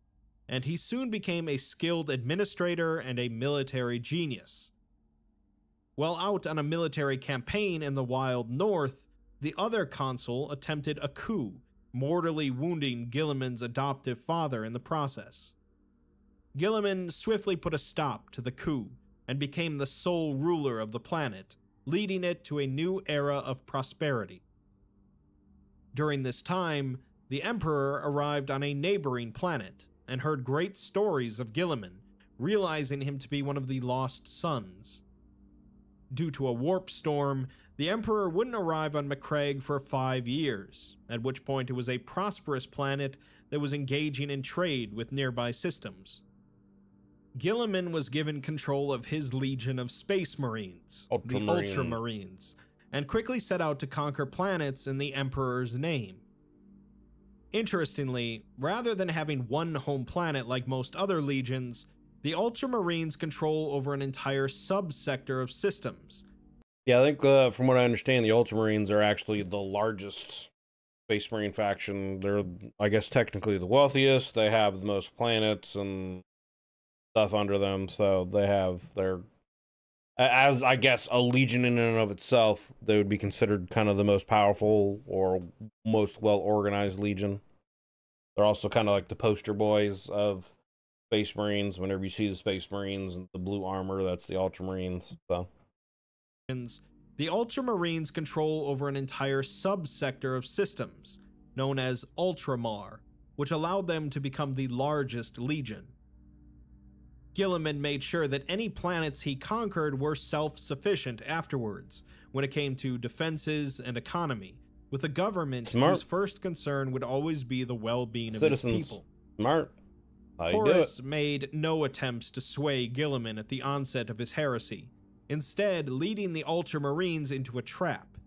and he soon became a skilled administrator and a military genius. While out on a military campaign in the wild north, the other consul attempted a coup, mortally wounding Guilliman's adoptive father in the process. Guilliman swiftly put a stop to the coup and became the sole ruler of the planet, leading it to a new era of prosperity. During this time, the Emperor arrived on a neighboring planet and heard great stories of Guilliman, realizing him to be one of the lost sons. Due to a warp storm, the Emperor wouldn't arrive on Macragge for 5 years, at which point it was a prosperous planet that was engaging in trade with nearby systems. Guilliman was given control of his legion of Space Marines, the Ultramarines, and quickly set out to conquer planets in the Emperor's name. Interestingly, rather than having one home planet like most other legions, the Ultramarines control over an entire subsector of systems. Yeah, I think from what I understand, the Ultramarines are actually the largest Space Marine faction. They're, I guess, technically the wealthiest. They have the most planets and stuff under them, so they have their, as I guess a legion in and of itself, they would be considered kind of the most powerful or most well-organized legion. They're also kind of like the poster boys of Space Marines. Whenever you see the Space Marines and the blue armor, that's the Ultramarines. So the Ultramarines control over an entire subsector of systems, known as Ultramar, which allowed them to become the largest legion. Guilliman made sure that any planets he conquered were self-sufficient afterwards, when it came to defenses and economy, with a government whose first concern would always be the well-being of its people. Smart. Horus made no attempts to sway Guilliman at the onset of his heresy, instead leading the Ultramarines into a trap.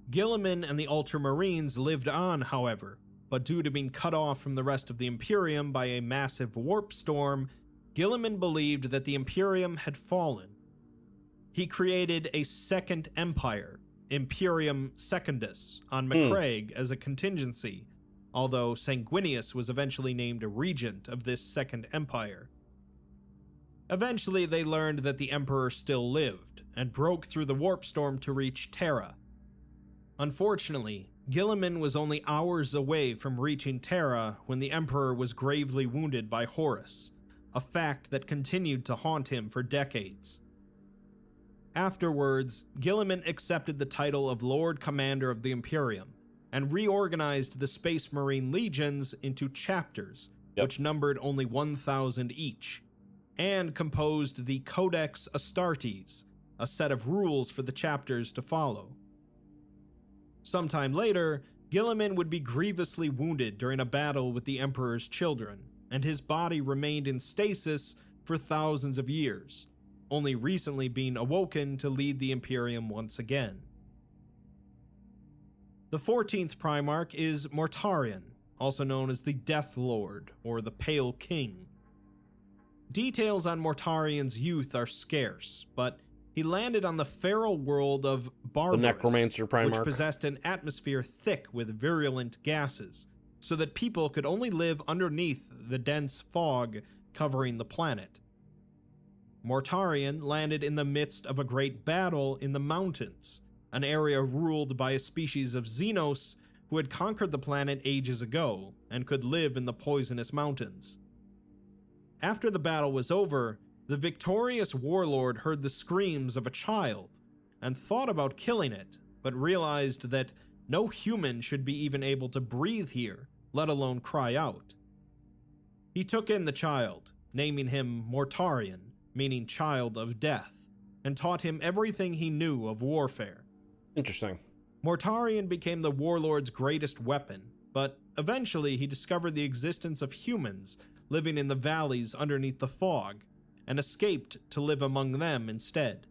Guilliman and the Ultramarines lived on, however, but due to being cut off from the rest of the Imperium by a massive warp storm, Guilliman believed that the Imperium had fallen. He created a second empire, Imperium Secundus, on Macragge as a contingency, although Sanguinius was eventually named a regent of this second empire. Eventually, they learned that the Emperor still lived, and broke through the warp storm to reach Terra. Unfortunately, Guilliman was only hours away from reaching Terra when the Emperor was gravely wounded by Horus, a fact that continued to haunt him for decades. Afterwards, Guilliman accepted the title of Lord Commander of the Imperium, and reorganized the Space Marine legions into chapters, which numbered only 1,000 each, and composed the Codex Astartes, a set of rules for the chapters to follow. Sometime later, Guilliman would be grievously wounded during a battle with the Emperor's children, and his body remained in stasis for thousands of years, only recently being awoken to lead the Imperium once again. The 14th Primarch is Mortarion, also known as the Death Lord, or the Pale King. Details on Mortarion's youth are scarce, but he landed on the feral world of Barbarous, the Necromancer Primarch, which possessed an atmosphere thick with virulent gases, so that people could only live underneath the dense fog covering the planet. Mortarion landed in the midst of a great battle in the mountains, an area ruled by a species of Xenos who had conquered the planet ages ago and could live in the poisonous mountains. After the battle was over, the victorious warlord heard the screams of a child and thought about killing it, but realized that no human should be even able to breathe here, let alone cry out. He took in the child, naming him Mortarion, meaning child of death, and taught him everything he knew of warfare. Interesting. Mortarion became the warlord's greatest weapon, but eventually he discovered the existence of humans living in the valleys underneath the fog, and escaped to live among them instead.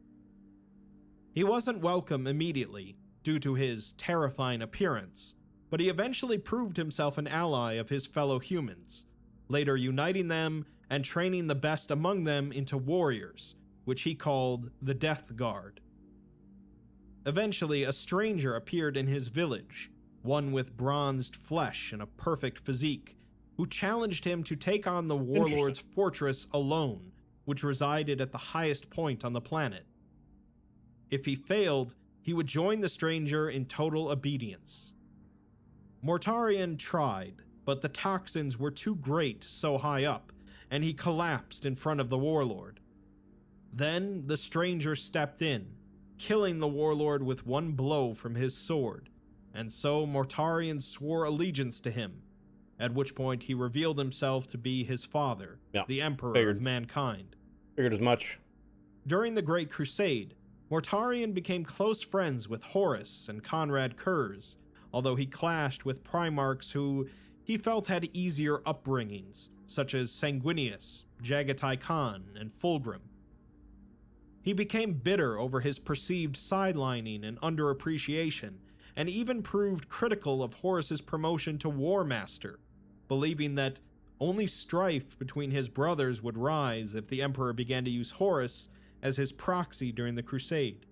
He wasn't welcome immediately, due to his terrifying appearance, but he eventually proved himself an ally of his fellow humans, later uniting them and training the best among them into warriors, which he called the Death Guard. Eventually, a stranger appeared in his village, one with bronzed flesh and a perfect physique, who challenged him to take on the warlord's fortress alone, which resided at the highest point on the planet. If he failed, he would join the stranger in total obedience. Mortarion tried, but the toxins were too great so high up, and he collapsed in front of the warlord. Then the stranger stepped in, killing the warlord with one blow from his sword, and so Mortarion swore allegiance to him, at which point he revealed himself to be his father, the Emperor of Mankind. Figured as much. During the Great Crusade, Mortarion became close friends with Horus and Conrad Kurz, although he clashed with Primarchs who he felt had easier upbringings, such as Sanguinius, Jagatai Khan, and Fulgrim. He became bitter over his perceived sidelining and underappreciation, and even proved critical of Horus's promotion to War Master, believing that only strife between his brothers would rise if the Emperor began to use Horus as his proxy during the Crusade.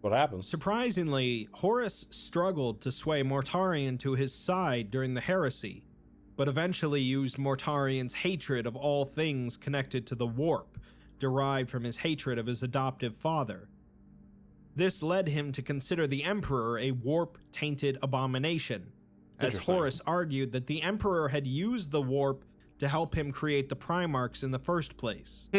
What happened? Surprisingly, Horus struggled to sway Mortarion to his side during the heresy, but eventually used Mortarion's hatred of all things connected to the warp, derived from his hatred of his adoptive father. This led him to consider the Emperor a warp-tainted abomination, as Horus argued that the Emperor had used the warp to help him create the Primarchs in the first place.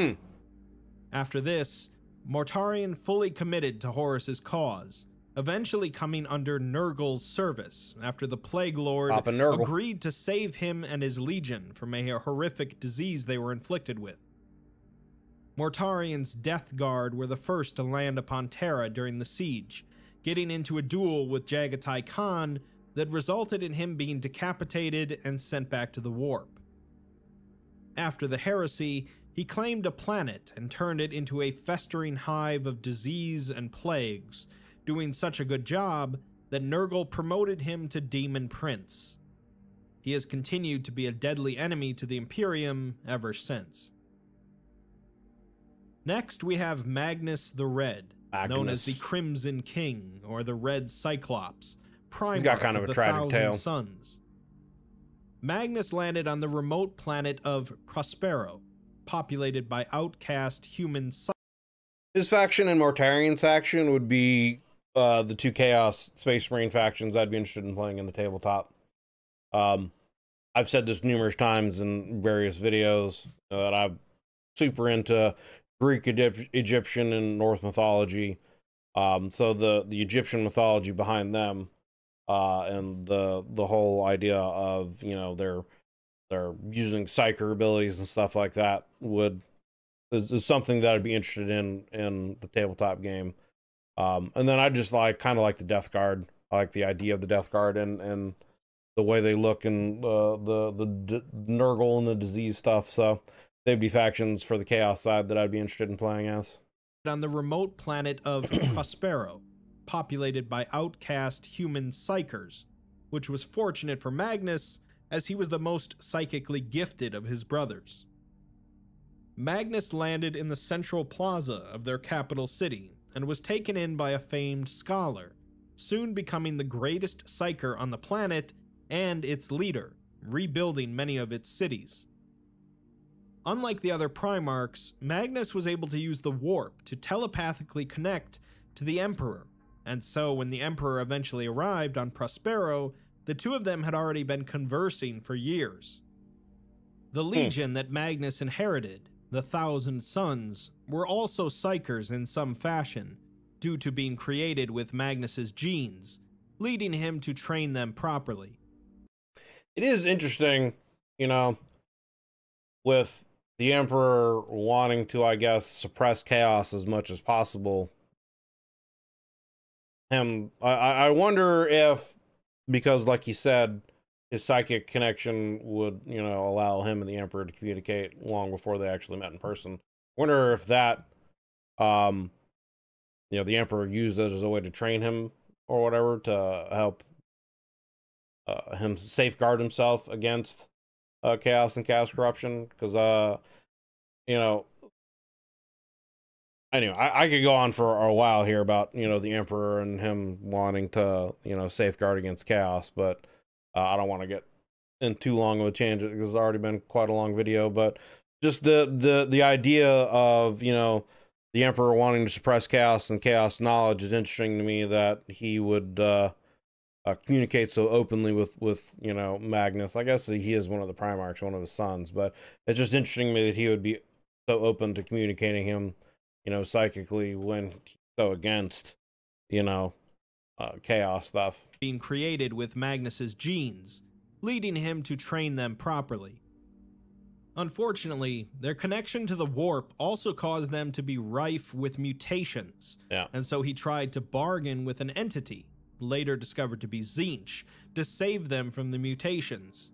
After this, Mortarion fully committed to Horus's cause, eventually coming under Nurgle's service after the Plague Lord agreed to save him and his legion from a horrific disease they were inflicted with. Mortarion's Death Guard were the first to land upon Terra during the siege, getting into a duel with Jagatai Khan that resulted in him being decapitated and sent back to the warp. After the heresy, he claimed a planet and turned it into a festering hive of disease and plagues, doing such a good job that Nurgle promoted him to Demon Prince. He has continued to be a deadly enemy to the Imperium ever since. Next, we have Magnus the Red, known as the Crimson King, or the Red Cyclops, Primarch of the Thousand Sons. Magnus landed on the remote planet of Prospero, populated by outcast human cyclops. His faction and Mortarion's faction would be the two Chaos Space Marine factions I'd be interested in playing in the tabletop. I've said this numerous times in various videos that I'm super into Greek, Egyptian, and Norse mythology. So the Egyptian mythology behind them, and the whole idea of, you know, they're using psyker abilities and stuff like that is something that I'd be interested in the tabletop game. And then I just kind of like the Death Guard. I like the idea of the Death Guard and the way they look and the Nurgle and the disease stuff. So they'd be factions for the Chaos side that I'd be interested in playing as. On the remote planet of Prospero, populated by outcast human psychers, which was fortunate for Magnus, as he was the most psychically gifted of his brothers. Magnus landed in the central plaza of their capital city, and was taken in by a famed scholar, soon becoming the greatest psyker on the planet and its leader, rebuilding many of its cities. Unlike the other Primarchs, Magnus was able to use the warp to telepathically connect to the Emperor, and so when the Emperor eventually arrived on Prospero, the two of them had already been conversing for years. The legion that Magnus inherited, the Thousand Sons, were also psychers in some fashion, due to being created with Magnus's genes, leading him to train them properly. It is interesting, you know, with the Emperor wanting to, I guess, suppress chaos as much as possible. I wonder if, because like he said, his psychic connection would, you know, allow him and the Emperor to communicate long before they actually met in person. I wonder if that, you know, the Emperor used it as a way to train him or whatever to help him safeguard himself against chaos and chaos corruption. Because, you know, anyway, I could go on for a while here about, you know, the Emperor and him wanting to, you know, safeguard against chaos, but I don't want to get in too long of a tangent because it's already been quite a long video. But just the idea of, you know, the Emperor wanting to suppress chaos and chaos knowledge is interesting to me, that he would communicate so openly with you know, Magnus. I guess he is one of the Primarchs, one of his sons, but it's just interesting to me that he would be so open to communicating him, you know, psychically, when he's so against, you know, chaos stuff being created with Magnus's genes, leading him to train them properly. Unfortunately, their connection to the warp also caused them to be rife with mutations, and so he tried to bargain with an entity, later discovered to be Tzeentch, to save them from the mutations.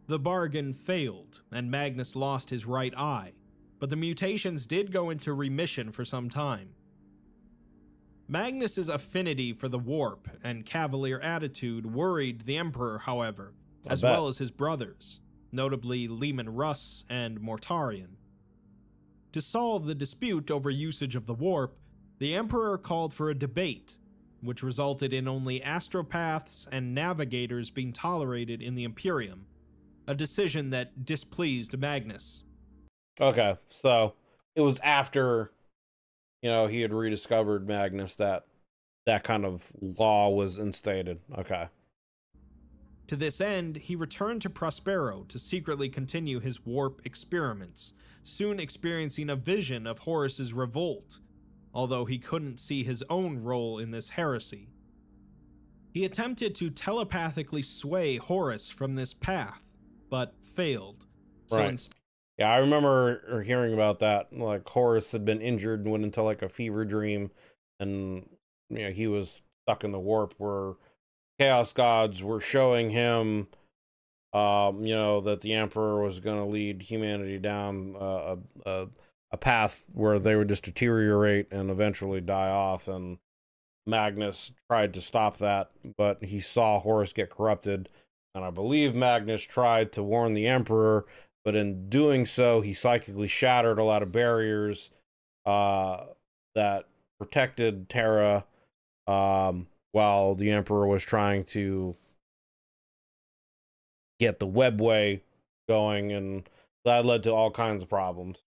The bargain failed, and Magnus lost his right eye, but the mutations did go into remission for some time. Magnus's affinity for the warp and cavalier attitude worried the Emperor, however, as well as his brothers, notably Leman Russ and Mortarion. To solve the dispute over usage of the warp, the Emperor called for a debate, which resulted in only astropaths and navigators being tolerated in the Imperium, a decision that displeased Magnus. Okay, so it was after, you know, he had rediscovered Magnus that that kind of law was instated. Okay. To this end, he returned to Prospero to secretly continue his warp experiments, soon experiencing a vision of Horus's revolt, although he couldn't see his own role in this heresy. He attempted to telepathically sway Horus from this path, but failed. Right. Yeah, I remember hearing about that. Like, Horus had been injured and went into like a fever dream, and you know, he was stuck in the warp where Chaos Gods were showing him, you know, that the Emperor was going to lead humanity down a path where they would just deteriorate and eventually die off. And Magnus tried to stop that, but he saw Horus get corrupted, and I believe Magnus tried to warn the Emperor, but in doing so, he psychically shattered a lot of barriers that protected Terra, while the Emperor was trying to get the webway going, and that led to all kinds of problems,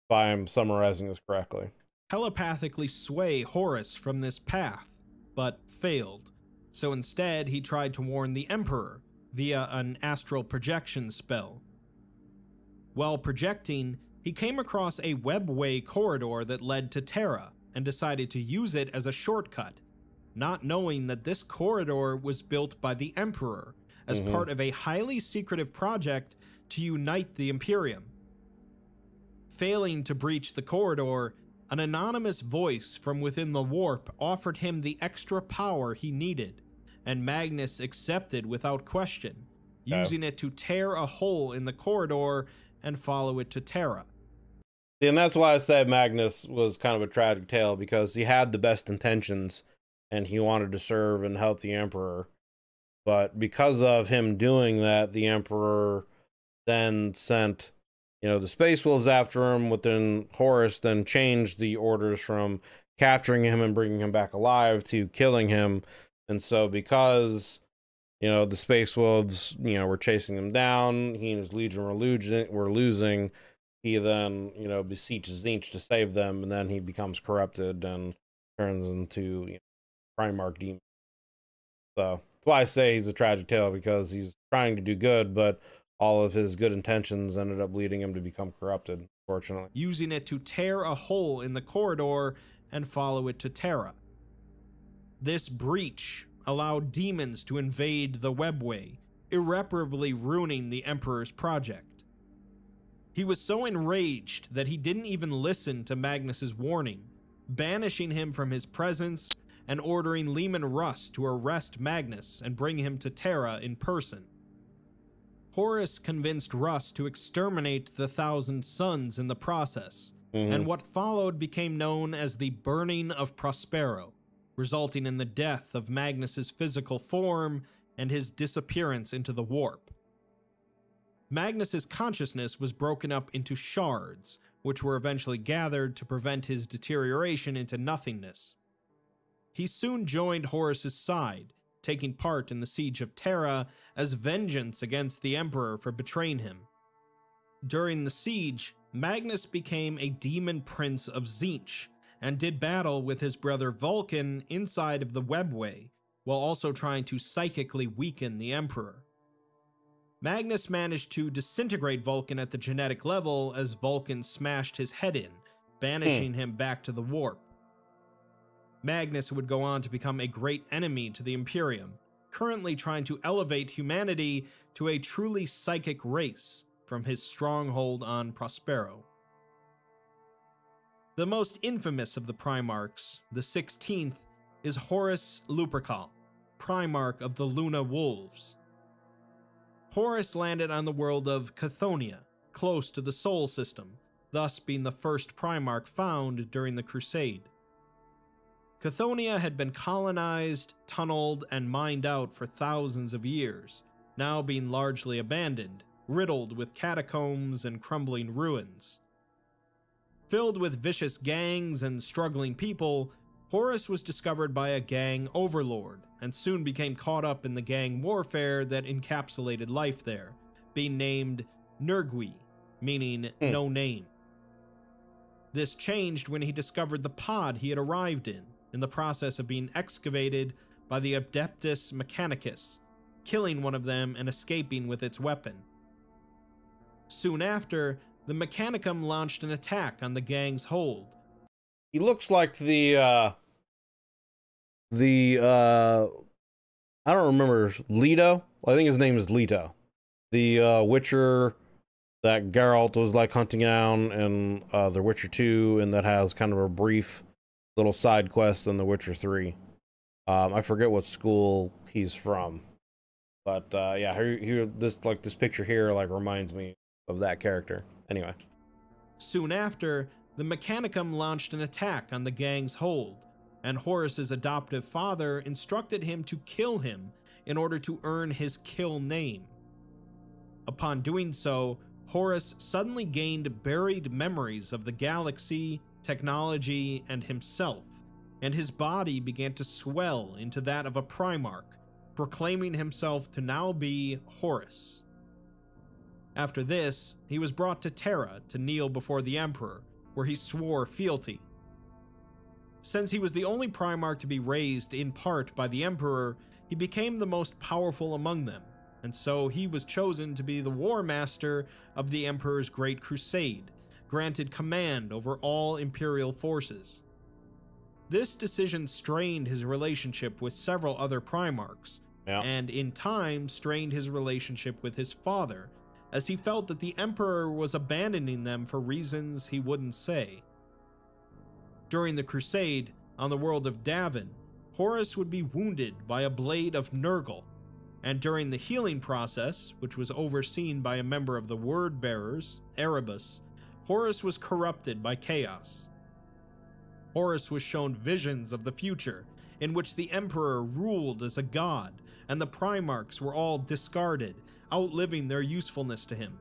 if I'm summarizing this correctly. Telepathically sway Horus from this path, but failed. So instead, he tried to warn the Emperor via an astral projection spell. While projecting, he came across a webway corridor that led to Terra, and decided to use it as a shortcut, not knowing that this corridor was built by the Emperor as part of a highly secretive project to unite the Imperium. Failing to breach the corridor, an anonymous voice from within the warp offered him the extra power he needed, and Magnus accepted without question, using it to tear a hole in the corridor and follow it to Terra. And that's why I said Magnus was kind of a tragic tale, because he had the best intentions and he wanted to serve and help the Emperor. But because of him doing that, the Emperor then sent, you know, the Space Wolves after him. Within Horus then changed the orders from capturing him and bringing him back alive to killing him. And so because, you know, the Space Wolves, you know, were chasing him down, he and his Legion were losing, he then, you know, beseeches Tzeentch to save them, and then he becomes corrupted and turns into, you know, Primarch demon. So that's why I say he's a tragic tale, because he's trying to do good, but all of his good intentions ended up leading him to become corrupted, unfortunately. Using it to tear a hole in the corridor and follow it to Terra. This breach allowed demons to invade the webway, irreparably ruining the Emperor's project. He was so enraged that he didn't even listen to Magnus's warning, banishing him from his presence and ordering Leman Russ to arrest Magnus and bring him to Terra in person. Horus convinced Russ to exterminate the 1,000 Suns in the process, and what followed became known as the Burning of Prospero, resulting in the death of Magnus's physical form and his disappearance into the warp. Magnus's consciousness was broken up into shards, which were eventually gathered to prevent his deterioration into nothingness. He soon joined Horus's side, taking part in the siege of Terra as vengeance against the Emperor for betraying him. During the siege, Magnus became a demon prince of Tzeentch, and did battle with his brother Vulcan inside of the webway, while also trying to psychically weaken the Emperor. Magnus managed to disintegrate Vulcan at the genetic level as Vulcan smashed his head in, banishing him back to the warp. Magnus would go on to become a great enemy to the Imperium, currently trying to elevate humanity to a truly psychic race from his stronghold on Prospero. The most infamous of the Primarchs, the 16th, is Horus Lupercal, Primarch of the Luna Wolves. Horus landed on the world of Chthoniya, close to the Sol system, thus being the first Primarch found during the Crusade. Chthoniya had been colonized, tunneled, and mined out for thousands of years, now being largely abandoned, riddled with catacombs and crumbling ruins. Filled with vicious gangs and struggling people, Horus was discovered by a gang overlord, and soon became caught up in the gang warfare that encapsulated life there, being named Nergui, meaning no name. This changed when he discovered the pod he had arrived in the process of being excavated by the Adeptus Mechanicus, killing one of them and escaping with its weapon. Soon after, the Mechanicum launched an attack on the gang's hold. He looks like I don't remember, Leto? I think his name is Leto. The Witcher that Geralt was like hunting down in The Witcher 2, and that has kind of a brief little side quest in The Witcher 3. I forget what school he's from. But yeah, this picture here like reminds me of that character. Anyway. Soon after, the Mechanicum launched an attack on the gang's hold, and Horus's adoptive father instructed him to kill him in order to earn his kill name. Upon doing so, Horus suddenly gained buried memories of the galaxy, technology, and himself, and his body began to swell into that of a Primarch, proclaiming himself to now be Horus. After this, he was brought to Terra to kneel before the Emperor, where he swore fealty. Since he was the only Primarch to be raised in part by the Emperor, he became the most powerful among them, and so he was chosen to be the War Master of the Emperor's Great Crusade, granted command over all Imperial forces. This decision strained his relationship with several other Primarchs, and in time strained his relationship with his father, as he felt that the Emperor was abandoning them for reasons he wouldn't say. During the Crusade, on the world of Davin, Horus would be wounded by a blade of Nurgle, and during the healing process, which was overseen by a member of the Word Bearers, Erebus, Horus was corrupted by chaos. Horus was shown visions of the future, in which the Emperor ruled as a god, and the Primarchs were all discarded, outliving their usefulness to him.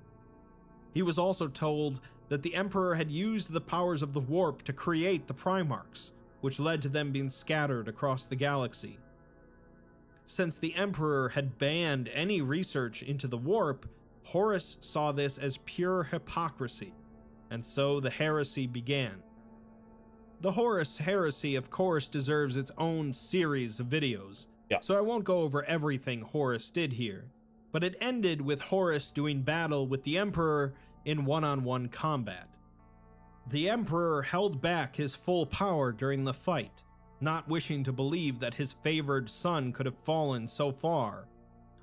He was also told that the Emperor had used the powers of the warp to create the Primarchs, which led to them being scattered across the galaxy. Since the Emperor had banned any research into the warp, Horus saw this as pure hypocrisy, and so the heresy began. The Horus heresy, of course, deserves its own series of videos, so I won't go over everything Horus did here, but it ended with Horus doing battle with the Emperor in one-on-one combat. The Emperor held back his full power during the fight, not wishing to believe that his favored son could have fallen so far,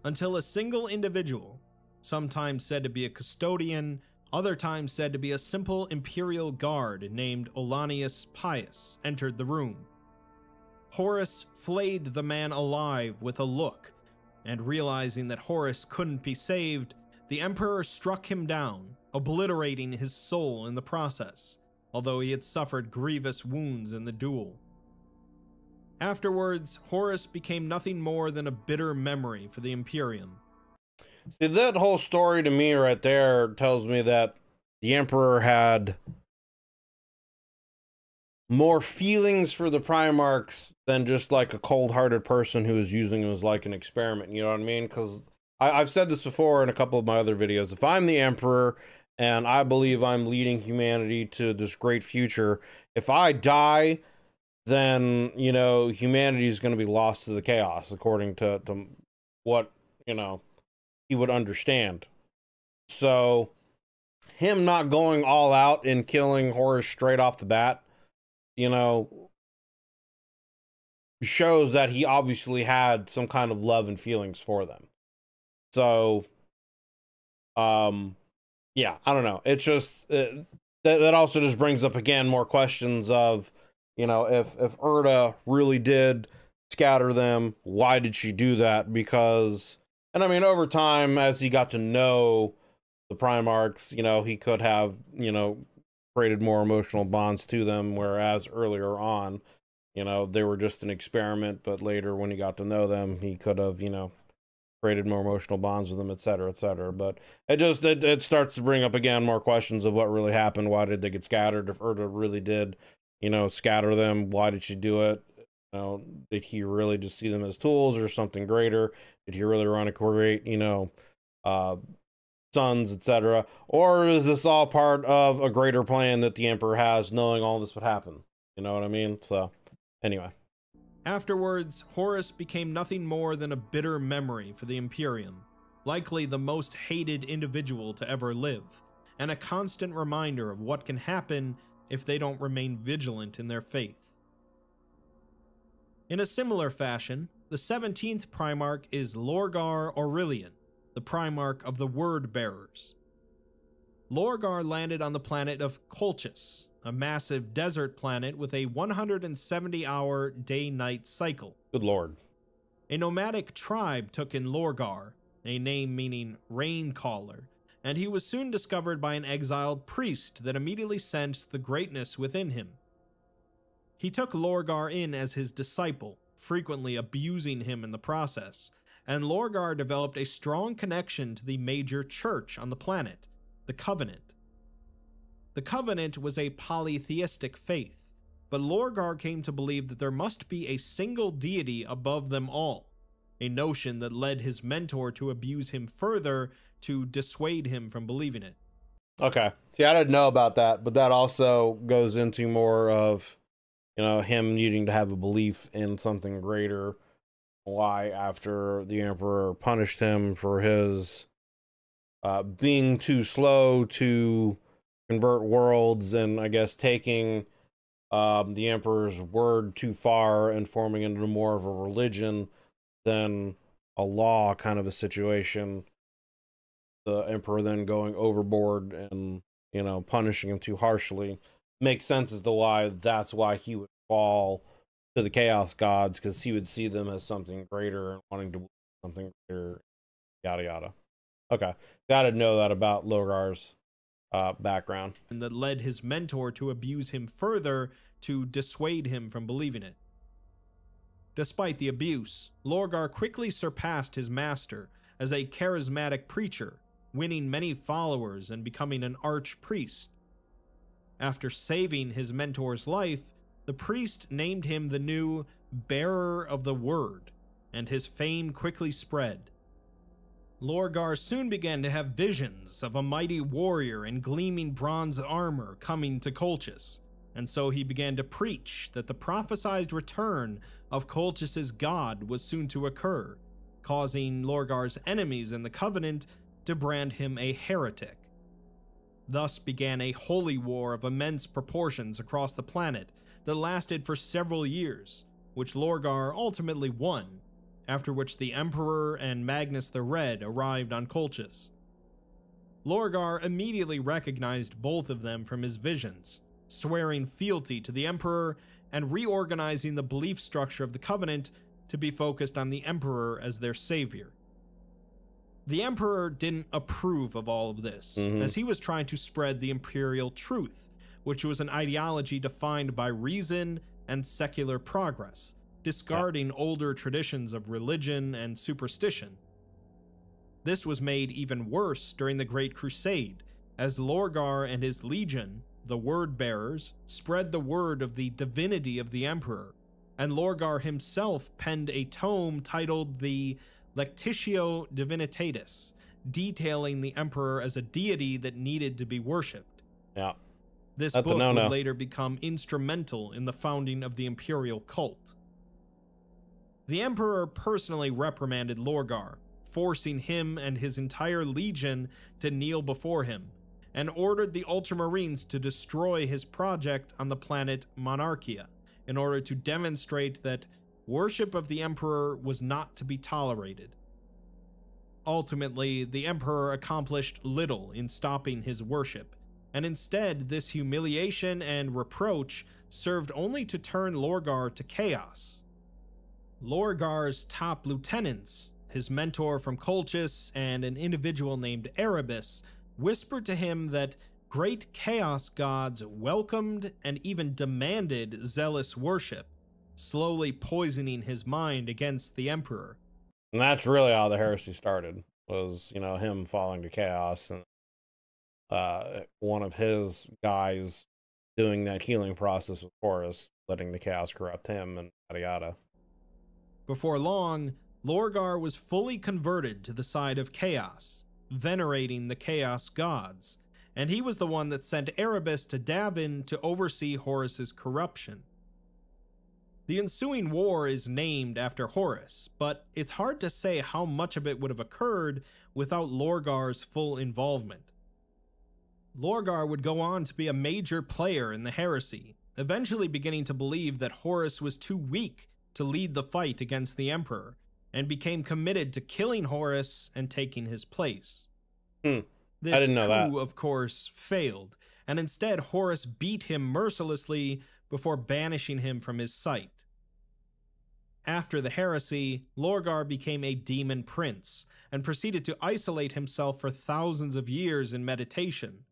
until a single individual, sometimes said to be a custodian, other times said to be a simple imperial guard named Olanius Pius, entered the room. Horus flayed the man alive with a look, and realizing that Horus couldn't be saved, the Emperor struck him down, obliterating his soul in the process, although he had suffered grievous wounds in the duel. Afterwards, Horus became nothing more than a bitter memory for the Imperium. See, that whole story to me right there tells me that the Emperor had more feelings for the Primarchs than just like a cold-hearted person who is using it as like an experiment, you know what I mean? Because I've said this before in a couple of my other videos. If I'm the Emperor and I believe I'm leading humanity to this great future, if I die then, you know, humanity is going to be lost to the chaos, according to what, you know, he would understand. So him not going all out and killing Horus straight off the bat, you know, shows that he obviously had some kind of love and feelings for them. So, yeah, I don't know. It's just, that also just brings up again more questions of, you know, if Erda really did scatter them, why did she do that? Because, and I mean, over time, as he got to know the Primarchs, you know, he could have, you know, created more emotional bonds to them, whereas earlier on, you know, they were just an experiment, but later when he got to know them, he could have, you know, created more emotional bonds with them, etc., etc. But it just, it starts to bring up again more questions of what really happened. Why did they get scattered? If Erda really did, you know, scatter them, why did she do it? You know, did he really just see them as tools or something greater? Did he really want to create, you know, sons, etc.? Or is this all part of a greater plan that the Emperor has, knowing all this would happen? You know what I mean? So, anyway. Afterwards, Horus became nothing more than a bitter memory for the Imperium, likely the most hated individual to ever live, and a constant reminder of what can happen if they don't remain vigilant in their faith. In a similar fashion, the 17th Primarch is Lorgar Aurelian, the Primarch of the Word Bearers. Lorgar landed on the planet of Colchis, a massive desert planet with a 170-hour day-night cycle. Good lord. A nomadic tribe took in Lorgar, a name meaning rain caller, and he was soon discovered by an exiled priest that immediately sensed the greatness within him. He took Lorgar in as his disciple, frequently abusing him in the process, and Lorgar developed a strong connection to the major church on the planet, the Covenant. The Covenant was a polytheistic faith, but Lorgar came to believe that there must be a single deity above them all, a notion that led his mentor to abuse him further to dissuade him from believing it. Okay. See, I didn't know about that, but that also goes into more of, you know, him needing to have a belief in something greater. Why, after the Emperor punished him for his being too slow to convert worlds, and I guess taking the Emperor's word too far and forming into more of a religion than a law kind of a situation, the Emperor then going overboard and, you know, punishing him too harshly makes sense as to why that's why he would fall to the Chaos Gods, because he would see them as something greater and wanting to believe something greater, yada yada. Okay, I didn't know that about Lorgar's background. And that led his mentor to abuse him further to dissuade him from believing it. Despite the abuse, Lorgar quickly surpassed his master as a charismatic preacher, winning many followers and becoming an archpriest. After saving his mentor's life, the priest named him the new Bearer of the Word, and his fame quickly spread. Lorgar soon began to have visions of a mighty warrior in gleaming bronze armor coming to Colchis, and so he began to preach that the prophesied return of Colchis's god was soon to occur, causing Lorgar's enemies in the Covenant to brand him a heretic. Thus began a holy war of immense proportions across the planet that lasted for several years, which Lorgar ultimately won, after which the Emperor and Magnus the Red arrived on Colchis. Lorgar immediately recognized both of them from his visions, swearing fealty to the Emperor and reorganizing the belief structure of the Covenant to be focused on the Emperor as their savior. The Emperor didn't approve of all of this, as he was trying to spread the imperial truth, which was an ideology defined by reason and secular progress, discarding older traditions of religion and superstition. This was made even worse during the Great Crusade, as Lorgar and his legion, the Word Bearers, spread the word of the divinity of the Emperor, and Lorgar himself penned a tome titled the Lectitio Divinitatis, detailing the Emperor as a deity that needed to be worshipped. Yeah. This book would later become instrumental in the founding of the imperial cult. The Emperor personally reprimanded Lorgar, forcing him and his entire legion to kneel before him, and ordered the Ultramarines to destroy his project on the planet Monarchia in order to demonstrate that worship of the Emperor was not to be tolerated. Ultimately, the Emperor accomplished little in stopping his worship, and instead this humiliation and reproach served only to turn Lorgar to chaos. Lorgar's top lieutenants, his mentor from Colchis and an individual named Erebus, whispered to him that great chaos gods welcomed and even demanded zealous worship, slowly poisoning his mind against the Emperor. And that's really how the heresy started, was, you know, him falling to chaos and one of his guys doing that healing process with Horus, letting the chaos corrupt him, and yada yada. Before long, Lorgar was fully converted to the side of chaos, venerating the chaos gods, and he was the one that sent Erebus to Davin to oversee Horus's corruption. The ensuing war is named after Horus, but it's hard to say how much of it would have occurred without Lorgar's full involvement. Lorgar would go on to be a major player in the heresy, eventually beginning to believe that Horus was too weak to lead the fight against the Emperor, and became committed to killing Horus and taking his place. I didn't know that. This coup, of course, failed, and instead Horus beat him mercilessly before banishing him from his sight. After the heresy, Lorgar became a demon prince, and proceeded to isolate himself for thousands of years in meditation.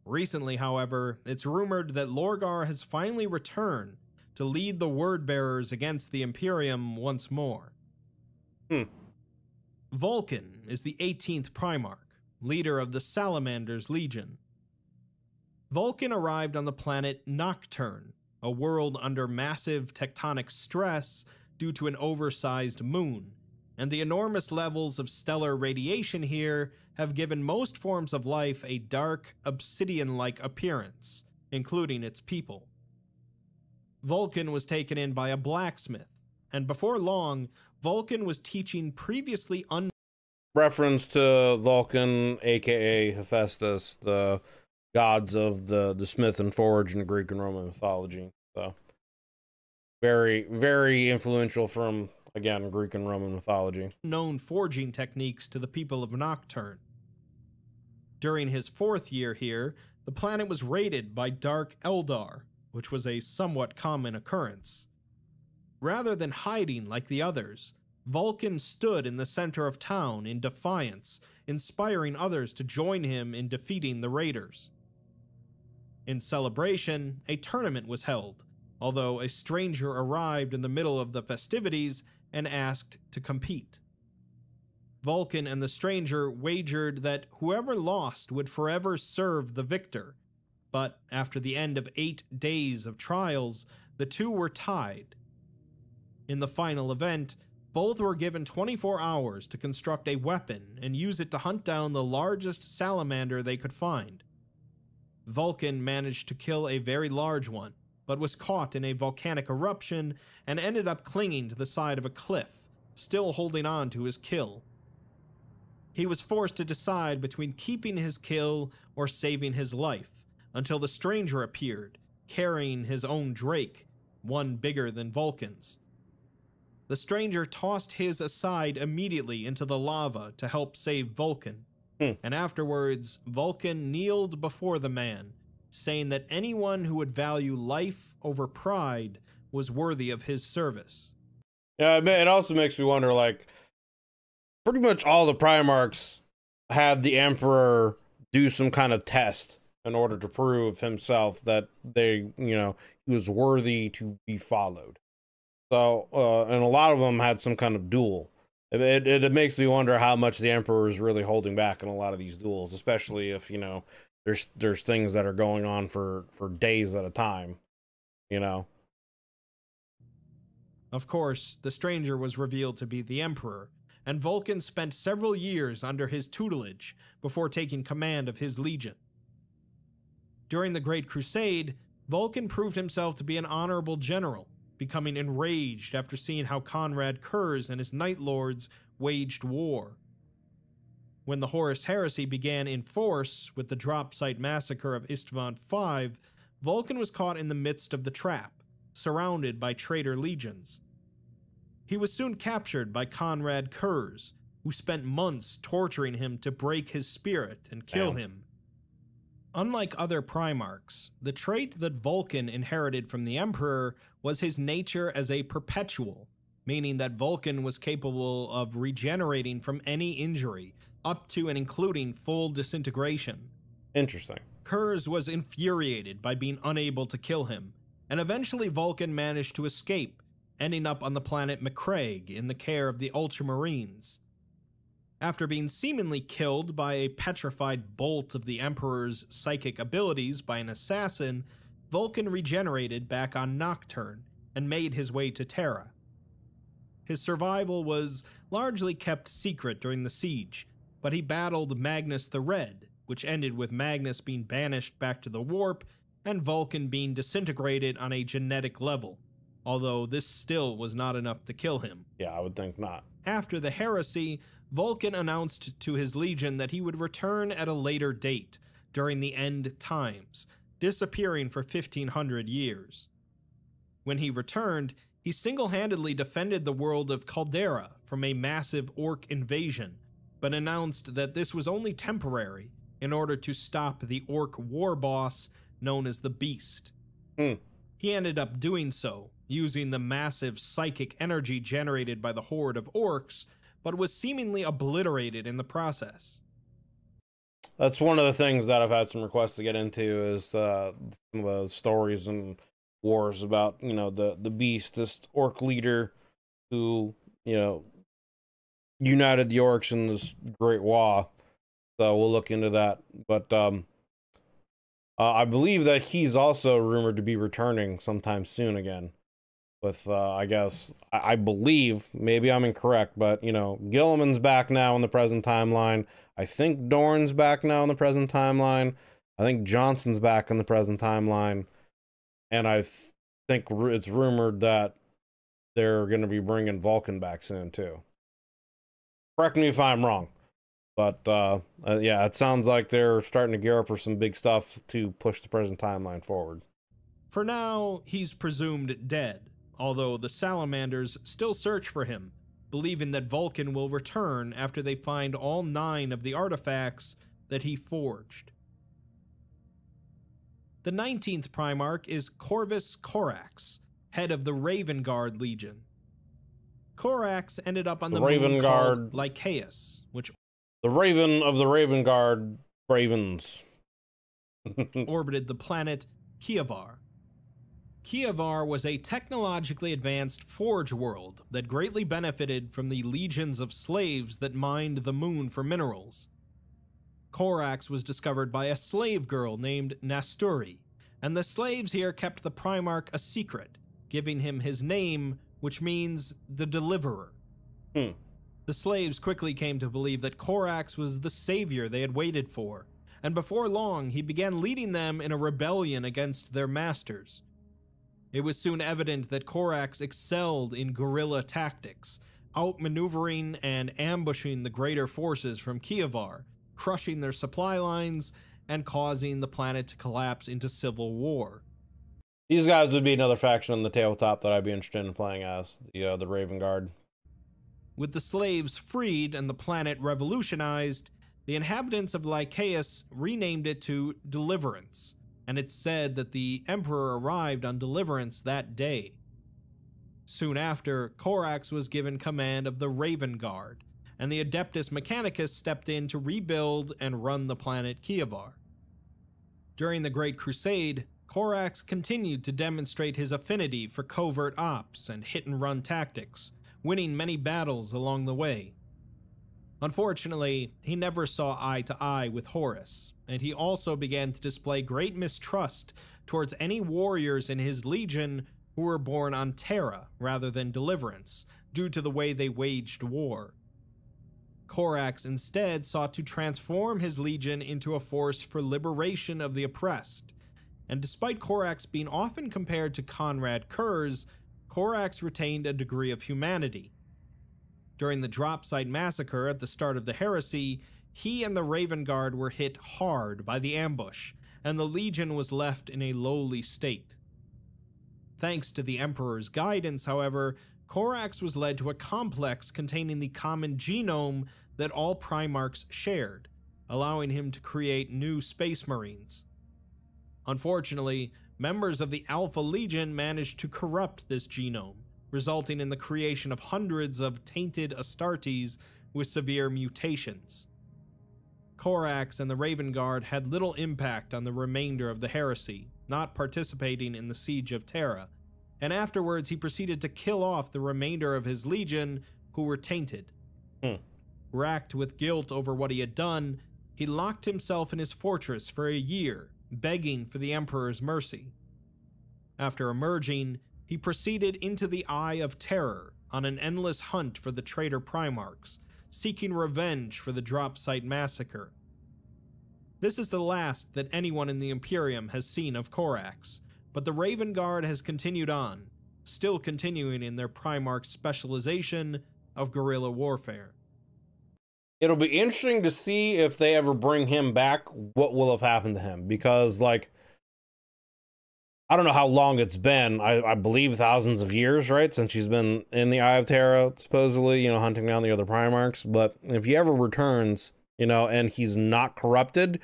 Recently, however, it's rumored that Lorgar has finally returned to lead the word-bearers against the Imperium once more. Vulcan is the 18th Primarch, leader of the Salamander's Legion. Vulcan arrived on the planet Nocturne, a world under massive tectonic stress due to an oversized moon, and the enormous levels of stellar radiation here have given most forms of life a dark, obsidian-like appearance, including its people. Vulcan was taken in by a blacksmith, and before long, Vulcan was teaching previously reference to Vulcan, aka Hephaestus, the gods of the smith and forge in Greek and Roman mythology. So very, very influential from, again, Greek and Roman mythology. Known forging techniques to the people of Nocturne. During his 4th year here, the planet was raided by Dark Eldar, which was a somewhat common occurrence. Rather than hiding like the others, Vulcan stood in the center of town in defiance, inspiring others to join him in defeating the raiders. In celebration, a tournament was held, although a stranger arrived in the middle of the festivities and asked to compete. Vulcan and the stranger wagered that whoever lost would forever serve the victor, but after the end of 8 days of trials, the two were tied. In the final event, both were given 24 hours to construct a weapon and use it to hunt down the largest salamander they could find. Vulcan managed to kill a very large one, but was caught in a volcanic eruption and ended up clinging to the side of a cliff, still holding on to his kill. He was forced to decide between keeping his kill or saving his life, until the stranger appeared, carrying his own drake, one bigger than Vulcan's. The stranger tossed his aside immediately into the lava to help save Vulcan, and afterwards Vulcan kneeled before the man, saying that anyone who would value life over pride was worthy of his service. Yeah, it also makes me wonder, like, pretty much all the Primarchs had the Emperor do some kind of test in order to prove himself that he was worthy to be followed. So, and a lot of them had some kind of duel. It makes me wonder how much the Emperor is really holding back in a lot of these duels, especially if, there's things that are going on for days at a time, Of course, the stranger was revealed to be the Emperor, and Vulcan spent several years under his tutelage before taking command of his legion. During the Great Crusade, Vulcan proved himself to be an honorable general, becoming enraged after seeing how Conrad Kurz and his Night Lords waged war. When the Horus Heresy began in force with the drop site massacre of Isstvan V, Vulcan was caught in the midst of the trap, surrounded by traitor legions. He was soon captured by Conrad Kurz, who spent months torturing him to break his spirit and kill him. Unlike other Primarchs, the trait that Vulcan inherited from the Emperor was his nature as a perpetual, meaning that Vulcan was capable of regenerating from any injury, up to and including full disintegration. Interesting. Kurz was infuriated by being unable to kill him, and eventually Vulcan managed to escape, ending up on the planet Macraig in the care of the Ultramarines. After being seemingly killed by a petrified bolt of the Emperor's psychic abilities by an assassin, Vulcan regenerated back on Nocturne and made his way to Terra. His survival was largely kept secret during the siege, but he battled Magnus the Red, which ended with Magnus being banished back to the Warp and Vulcan being disintegrated on a genetic level, although this still was not enough to kill him. Yeah, I would think not. After the heresy, Vulcan announced to his legion that he would return at a later date, during the end times, disappearing for 1,500 years. When he returned, he single-handedly defended the world of Caldera from a massive orc invasion, but announced that this was only temporary in order to stop the orc war boss known as the Beast. He ended up doing so, using the massive psychic energy generated by the horde of orcs, but was seemingly obliterated in the process. That's one of the things that I've had some requests to get into is some of the stories and wars about, you know, the Beast, this orc leader who, you know, united the orcs in this great war. So we'll look into that. But I believe that he's also rumored to be returning sometime soon again. With, I guess, I believe, maybe I'm incorrect, but, you know, Gilliman's back now in the present timeline. I think Dorn's back now in the present timeline. I think Johnson's back in the present timeline. And I think it's rumored that they're going to be bringing Vulcan back soon, too. Correct me if I'm wrong. But, yeah, it sounds like they're starting to gear up for some big stuff to push the present timeline forward. For now, he's presumed dead, although the Salamanders still search for him, believing that Vulcan will return after they find all 9 of the artifacts that he forged. The 19th Primarch is Corvus Corax, head of the Raven Guard Legion. Corax ended up on the moon called Lycaeus, which... The Raven of the Raven Guard Ravens. orbited the planet Kievar. Kievar was a technologically advanced forge world that greatly benefited from the legions of slaves that mined the moon for minerals. Corax was discovered by a slave girl named Nasturi, and the slaves here kept the Primarch a secret, giving him his name, which means the Deliverer. The slaves quickly came to believe that Corax was the savior they had waited for, and before long he began leading them in a rebellion against their masters. It was soon evident that Corax excelled in guerrilla tactics, outmaneuvering and ambushing the greater forces from Kievar, crushing their supply lines, and causing the planet to collapse into civil war. These guys would be another faction on the tabletop that I'd be interested in playing as, the Raven Guard. With the slaves freed and the planet revolutionized, the inhabitants of Lycaeus renamed it to Deliverance, and it's said that the Emperor arrived on Deliverance that day. Soon after, Corax was given command of the Raven Guard, and the Adeptus Mechanicus stepped in to rebuild and run the planet Kievar. During the Great Crusade, Corax continued to demonstrate his affinity for covert ops and hit-and-run tactics, winning many battles along the way. Unfortunately, he never saw eye to eye with Horus, and he also began to display great mistrust towards any warriors in his legion who were born on Terra rather than Deliverance, due to the way they waged war. Corax instead sought to transform his legion into a force for liberation of the oppressed, and despite Corax being often compared to Conrad Kurz, Corax retained a degree of humanity. During the drop site massacre at the start of the heresy, he and the Raven Guard were hit hard by the ambush, and the Legion was left in a lowly state. Thanks to the Emperor's guidance, however, Corax was led to a complex containing the common genome that all Primarchs shared, allowing him to create new Space Marines. Unfortunately, members of the Alpha Legion managed to corrupt this genome, resulting in the creation of hundreds of tainted Astartes with severe mutations. Corax and the Raven Guard had little impact on the remainder of the heresy, not participating in the Siege of Terra, and afterwards he proceeded to kill off the remainder of his legion who were tainted. Racked with guilt over what he had done, he locked himself in his fortress for a year, begging for the Emperor's mercy. After emerging, he proceeded into the Eye of Terror on an endless hunt for the traitor Primarchs, seeking revenge for the drop site massacre. This is the last that anyone in the Imperium has seen of Corax, but the Raven Guard has continued on, still continuing in their Primarch specialization of guerrilla warfare. It'll be interesting to see if they ever bring him back, what will have happened to him, because, like, I don't know how long it's been. I believe thousands of years, right? Since she's been in the Eye of Terra, supposedly, you know, hunting down the other Primarchs. But if he ever returns, you know, and he's not corrupted,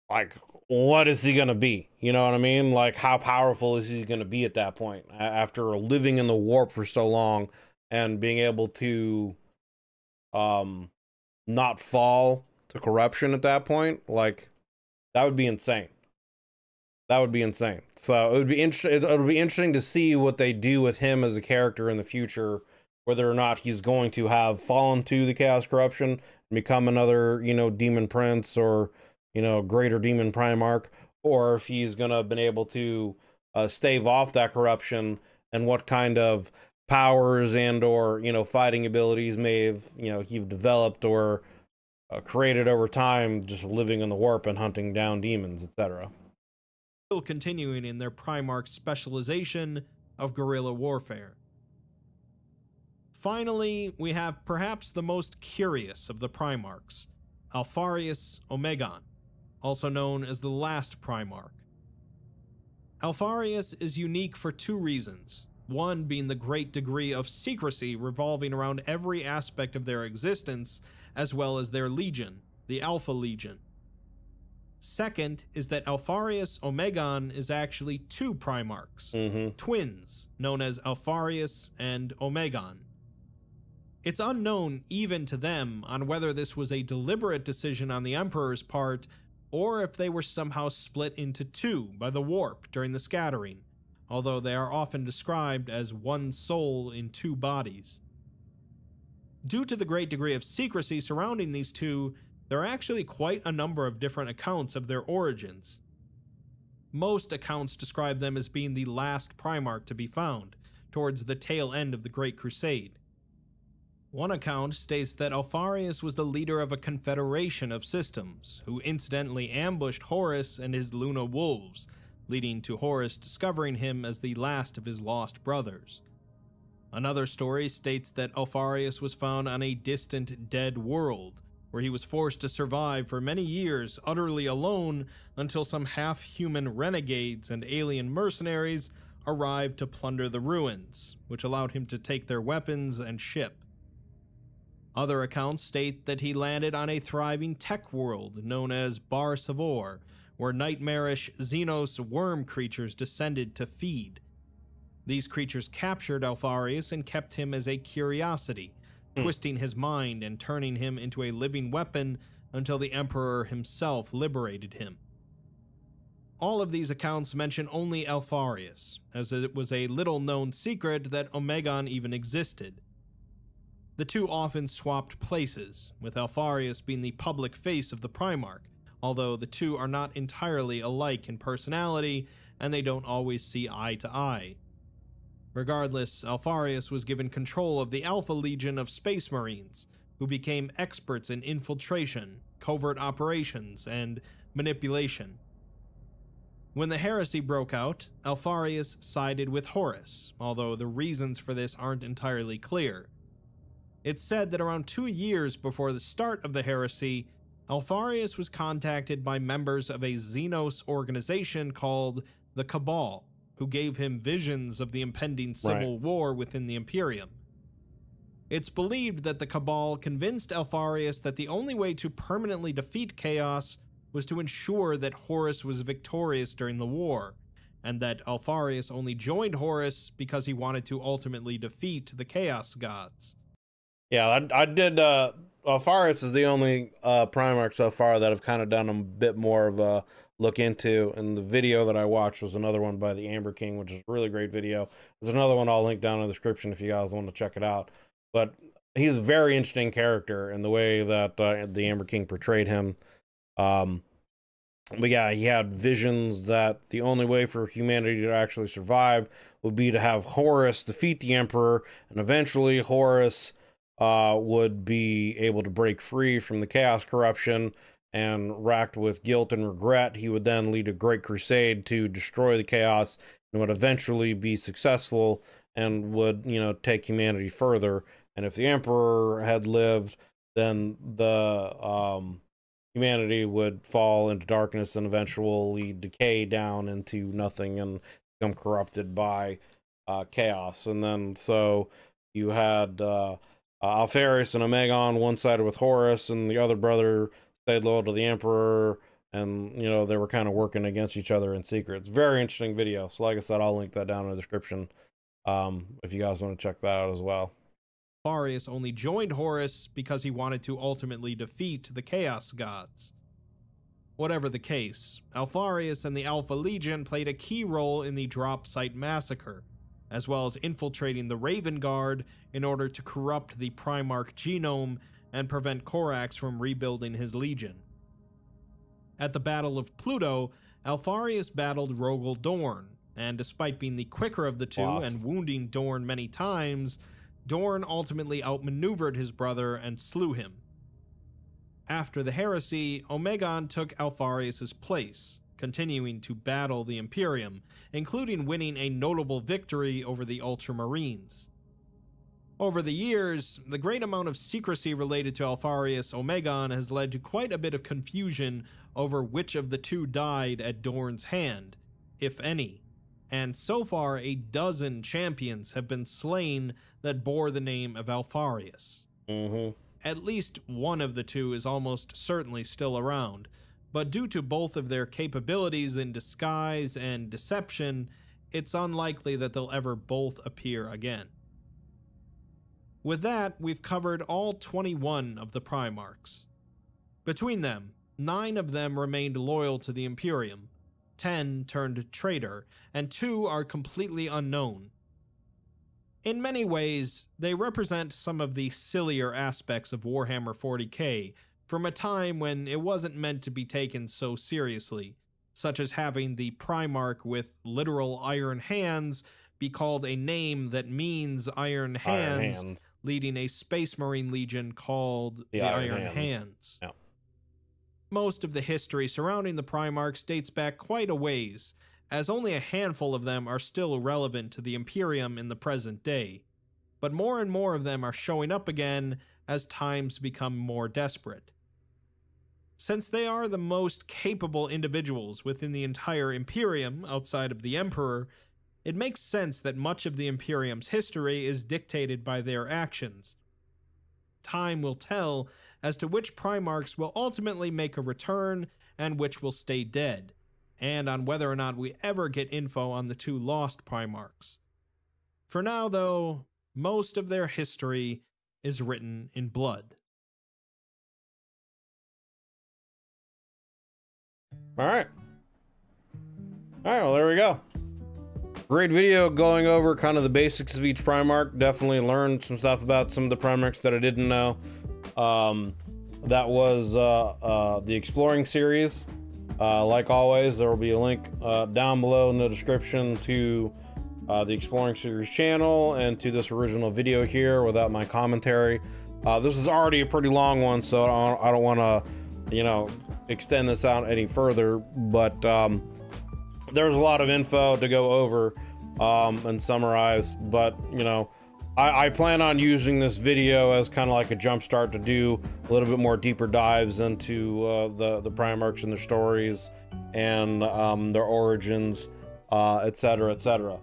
like, what is he going to be? You know what I mean? Like, how powerful is he going to be at that point? After living in the warp for so long and being able to not fall to corruption at that point, like, that would be insane. That would be insane. So it would be interesting to see what they do with him as a character in the future, whether or not he's going to have fallen to the Chaos Corruption and become another, you know, Demon Prince or, you know, greater Demon Primarch, or if he's gonna have been able to stave off that corruption, and what kind of powers and or, you know, fighting abilities may have, you know, he've developed or created over time, just living in the warp and hunting down demons, etc. Still continuing in their Primarch specialization of guerrilla warfare. Finally, we have perhaps the most curious of the Primarchs, Alfarius Omegon, also known as the last Primarch. Alfarius is unique for two reasons, one being the great degree of secrecy revolving around every aspect of their existence, as well as their legion, the Alpha Legion. Second is that Alfarius Omegon is actually two Primarchs, twins, known as Alfarius and Omegon. It's unknown even to them on whether this was a deliberate decision on the Emperor's part, or if they were somehow split into two by the warp during the scattering, although they are often described as one soul in two bodies. Due to the great degree of secrecy surrounding these two, there are actually quite a number of different accounts of their origins. Most accounts describe them as being the last Primarch to be found, towards the tail end of the Great Crusade. One account states that Alfarius was the leader of a confederation of systems, who incidentally ambushed Horus and his Luna Wolves, leading to Horus discovering him as the last of his lost brothers. Another story states that Alfarius was found on a distant dead world, where he was forced to survive for many years utterly alone until some half-human renegades and alien mercenaries arrived to plunder the ruins, which allowed him to take their weapons and ship. Other accounts state that he landed on a thriving tech world known as Bar Savor, where nightmarish Xenos worm creatures descended to feed. These creatures captured Alfarius and kept him as a curiosity, twisting his mind and turning him into a living weapon until the Emperor himself liberated him. All of these accounts mention only Alfarius, as it was a little-known secret that Omegon even existed. The two often swapped places, with Alfarius being the public face of the Primarch, although the two are not entirely alike in personality, and they don't always see eye to eye. Regardless, Alfarius was given control of the Alpha Legion of Space Marines, who became experts in infiltration, covert operations, and manipulation. When the heresy broke out, Alfarius sided with Horus, although the reasons for this aren't entirely clear. It's said that around 2 years before the start of the heresy, Alfarius was contacted by members of a Xenos organization called the Cabal, who gave him visions of the impending civil war within the Imperium. It's believed that the Cabal convinced Alfarius that the only way to permanently defeat Chaos was to ensure that Horus was victorious during the war, and that Alfarius only joined Horus because he wanted to ultimately defeat the Chaos Gods. Yeah, I did, Alfarius is the only Primarch so far that I've kind of done a bit more of a look into, and the video that I watched was another one by the Amber King, which is a really great video. There's another one I'll link down in the description if you guys want to check it out. But he's a very interesting character in the way that the Amber King portrayed him. But yeah, he had visions that the only way for humanity to actually survive would be to have Horus defeat the Emperor, and eventually Horus would be able to break free from the chaos corruption, and racked with guilt and regret, he would then lead a great crusade to destroy the chaos, and would eventually be successful and would, you know, take humanity further. And if the Emperor had lived, then the humanity would fall into darkness and eventually decay down into nothing and become corrupted by chaos. And then so you had Alfarius and Omegon one sided with Horus, and the other brother stayed loyal to the Emperor, and you know, they were kind of working against each other in secret. It's a very interesting video. So like I said, I'll link that down in the description if you guys want to check that out as well. Alfarius only joined Horus because he wanted to ultimately defeat the Chaos Gods. Whatever the case, Alfarius and the Alpha Legion played a key role in the Drop Site Massacre, as well as infiltrating the Raven Guard in order to corrupt the Primarch genome and prevent Corax from rebuilding his legion. At the Battle of Pluto, Alfarius battled Rogel Dorn, and despite being the quicker of the two and wounding Dorn many times, Dorn ultimately outmaneuvered his brother and slew him. After the heresy, Omegon took Alfarius' place, continuing to battle the Imperium, including winning a notable victory over the Ultramarines. Over the years, the great amount of secrecy related to Alfarius Omegon has led to quite a bit of confusion over which of the two died at Dorn's hand, if any. And so far, a dozen champions have been slain that bore the name of Alfarius. At least one of the two is almost certainly still around, but due to both of their capabilities in disguise and deception, it's unlikely that they'll ever both appear again. With that, we've covered all 21 of the Primarchs. Between them, 9 of them remained loyal to the Imperium, 10 turned traitor, and 2 are completely unknown. In many ways, they represent some of the sillier aspects of Warhammer 40k from a time when it wasn't meant to be taken so seriously, such as having the Primarch with literal iron hands be called a name that means Iron Hands, leading a Space Marine Legion called the Iron Hands. Yeah. Most of the history surrounding the Primarchs dates back quite a ways, as only a handful of them are still relevant to the Imperium in the present day, but more and more of them are showing up again as times become more desperate. Since they are the most capable individuals within the entire Imperium outside of the Emperor, it makes sense that much of the Imperium's history is dictated by their actions. Time will tell as to which Primarchs will ultimately make a return and which will stay dead, and on whether or not we ever get info on the 2 lost Primarchs. For now, though, most of their history is written in blood. Alright, well, there we go. Great video going over kind of the basics of each Primarch. Definitely learned some stuff about some of the Primarchs that I didn't know. That was the Exploring series. Like always, there will be a link down below in the description to the Exploring series channel and to this original video here without my commentary. This is already a pretty long one, so I don't want to, you know, extend this out any further, but there's a lot of info to go over and summarize, but you know, I plan on using this video as kind of like a jump start to do a little bit more deeper dives into the Primarchs and their stories and their origins, etc., etc.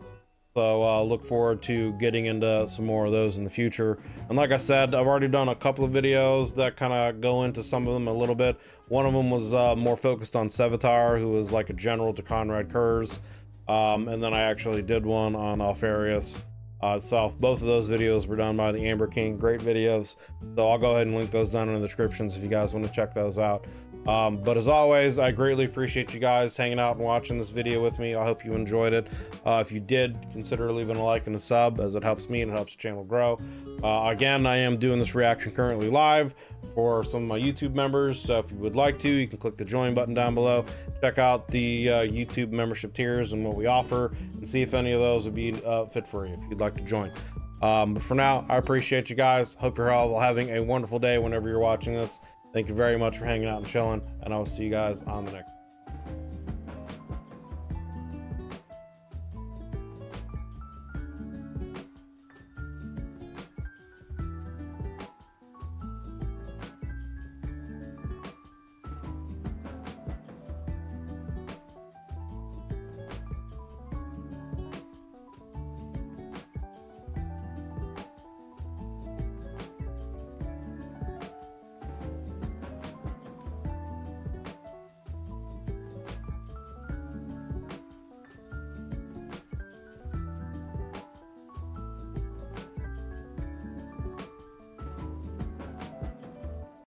So look forward to getting into some more of those in the future. And like I said, I've already done a couple of videos that kind of go into some of them a little bit. One of them was more focused on Sevatar, who was like a general to Conrad Kurz. And then I actually did one on Alfarius itself. Both of those videos were done by the Amber King. Great videos. So I'll go ahead and link those down in the descriptions if you guys want to check those out. But as always, I greatly appreciate you guys hanging out and watching this video with me. I hope you enjoyed it. If you did, consider leaving a like and a sub, as it helps me and it helps the channel grow. Again, I am doing this reaction currently live for some of my YouTube members, so if you would like to, you can click the join button down below, check out the YouTube membership tiers and what we offer, and see if any of those would be fit for you if you'd like to join. But for now, I appreciate you guys. Hope you're all having a wonderful day whenever you're watching this. Thank you very much for hanging out and chilling, and I will see you guys on the next one.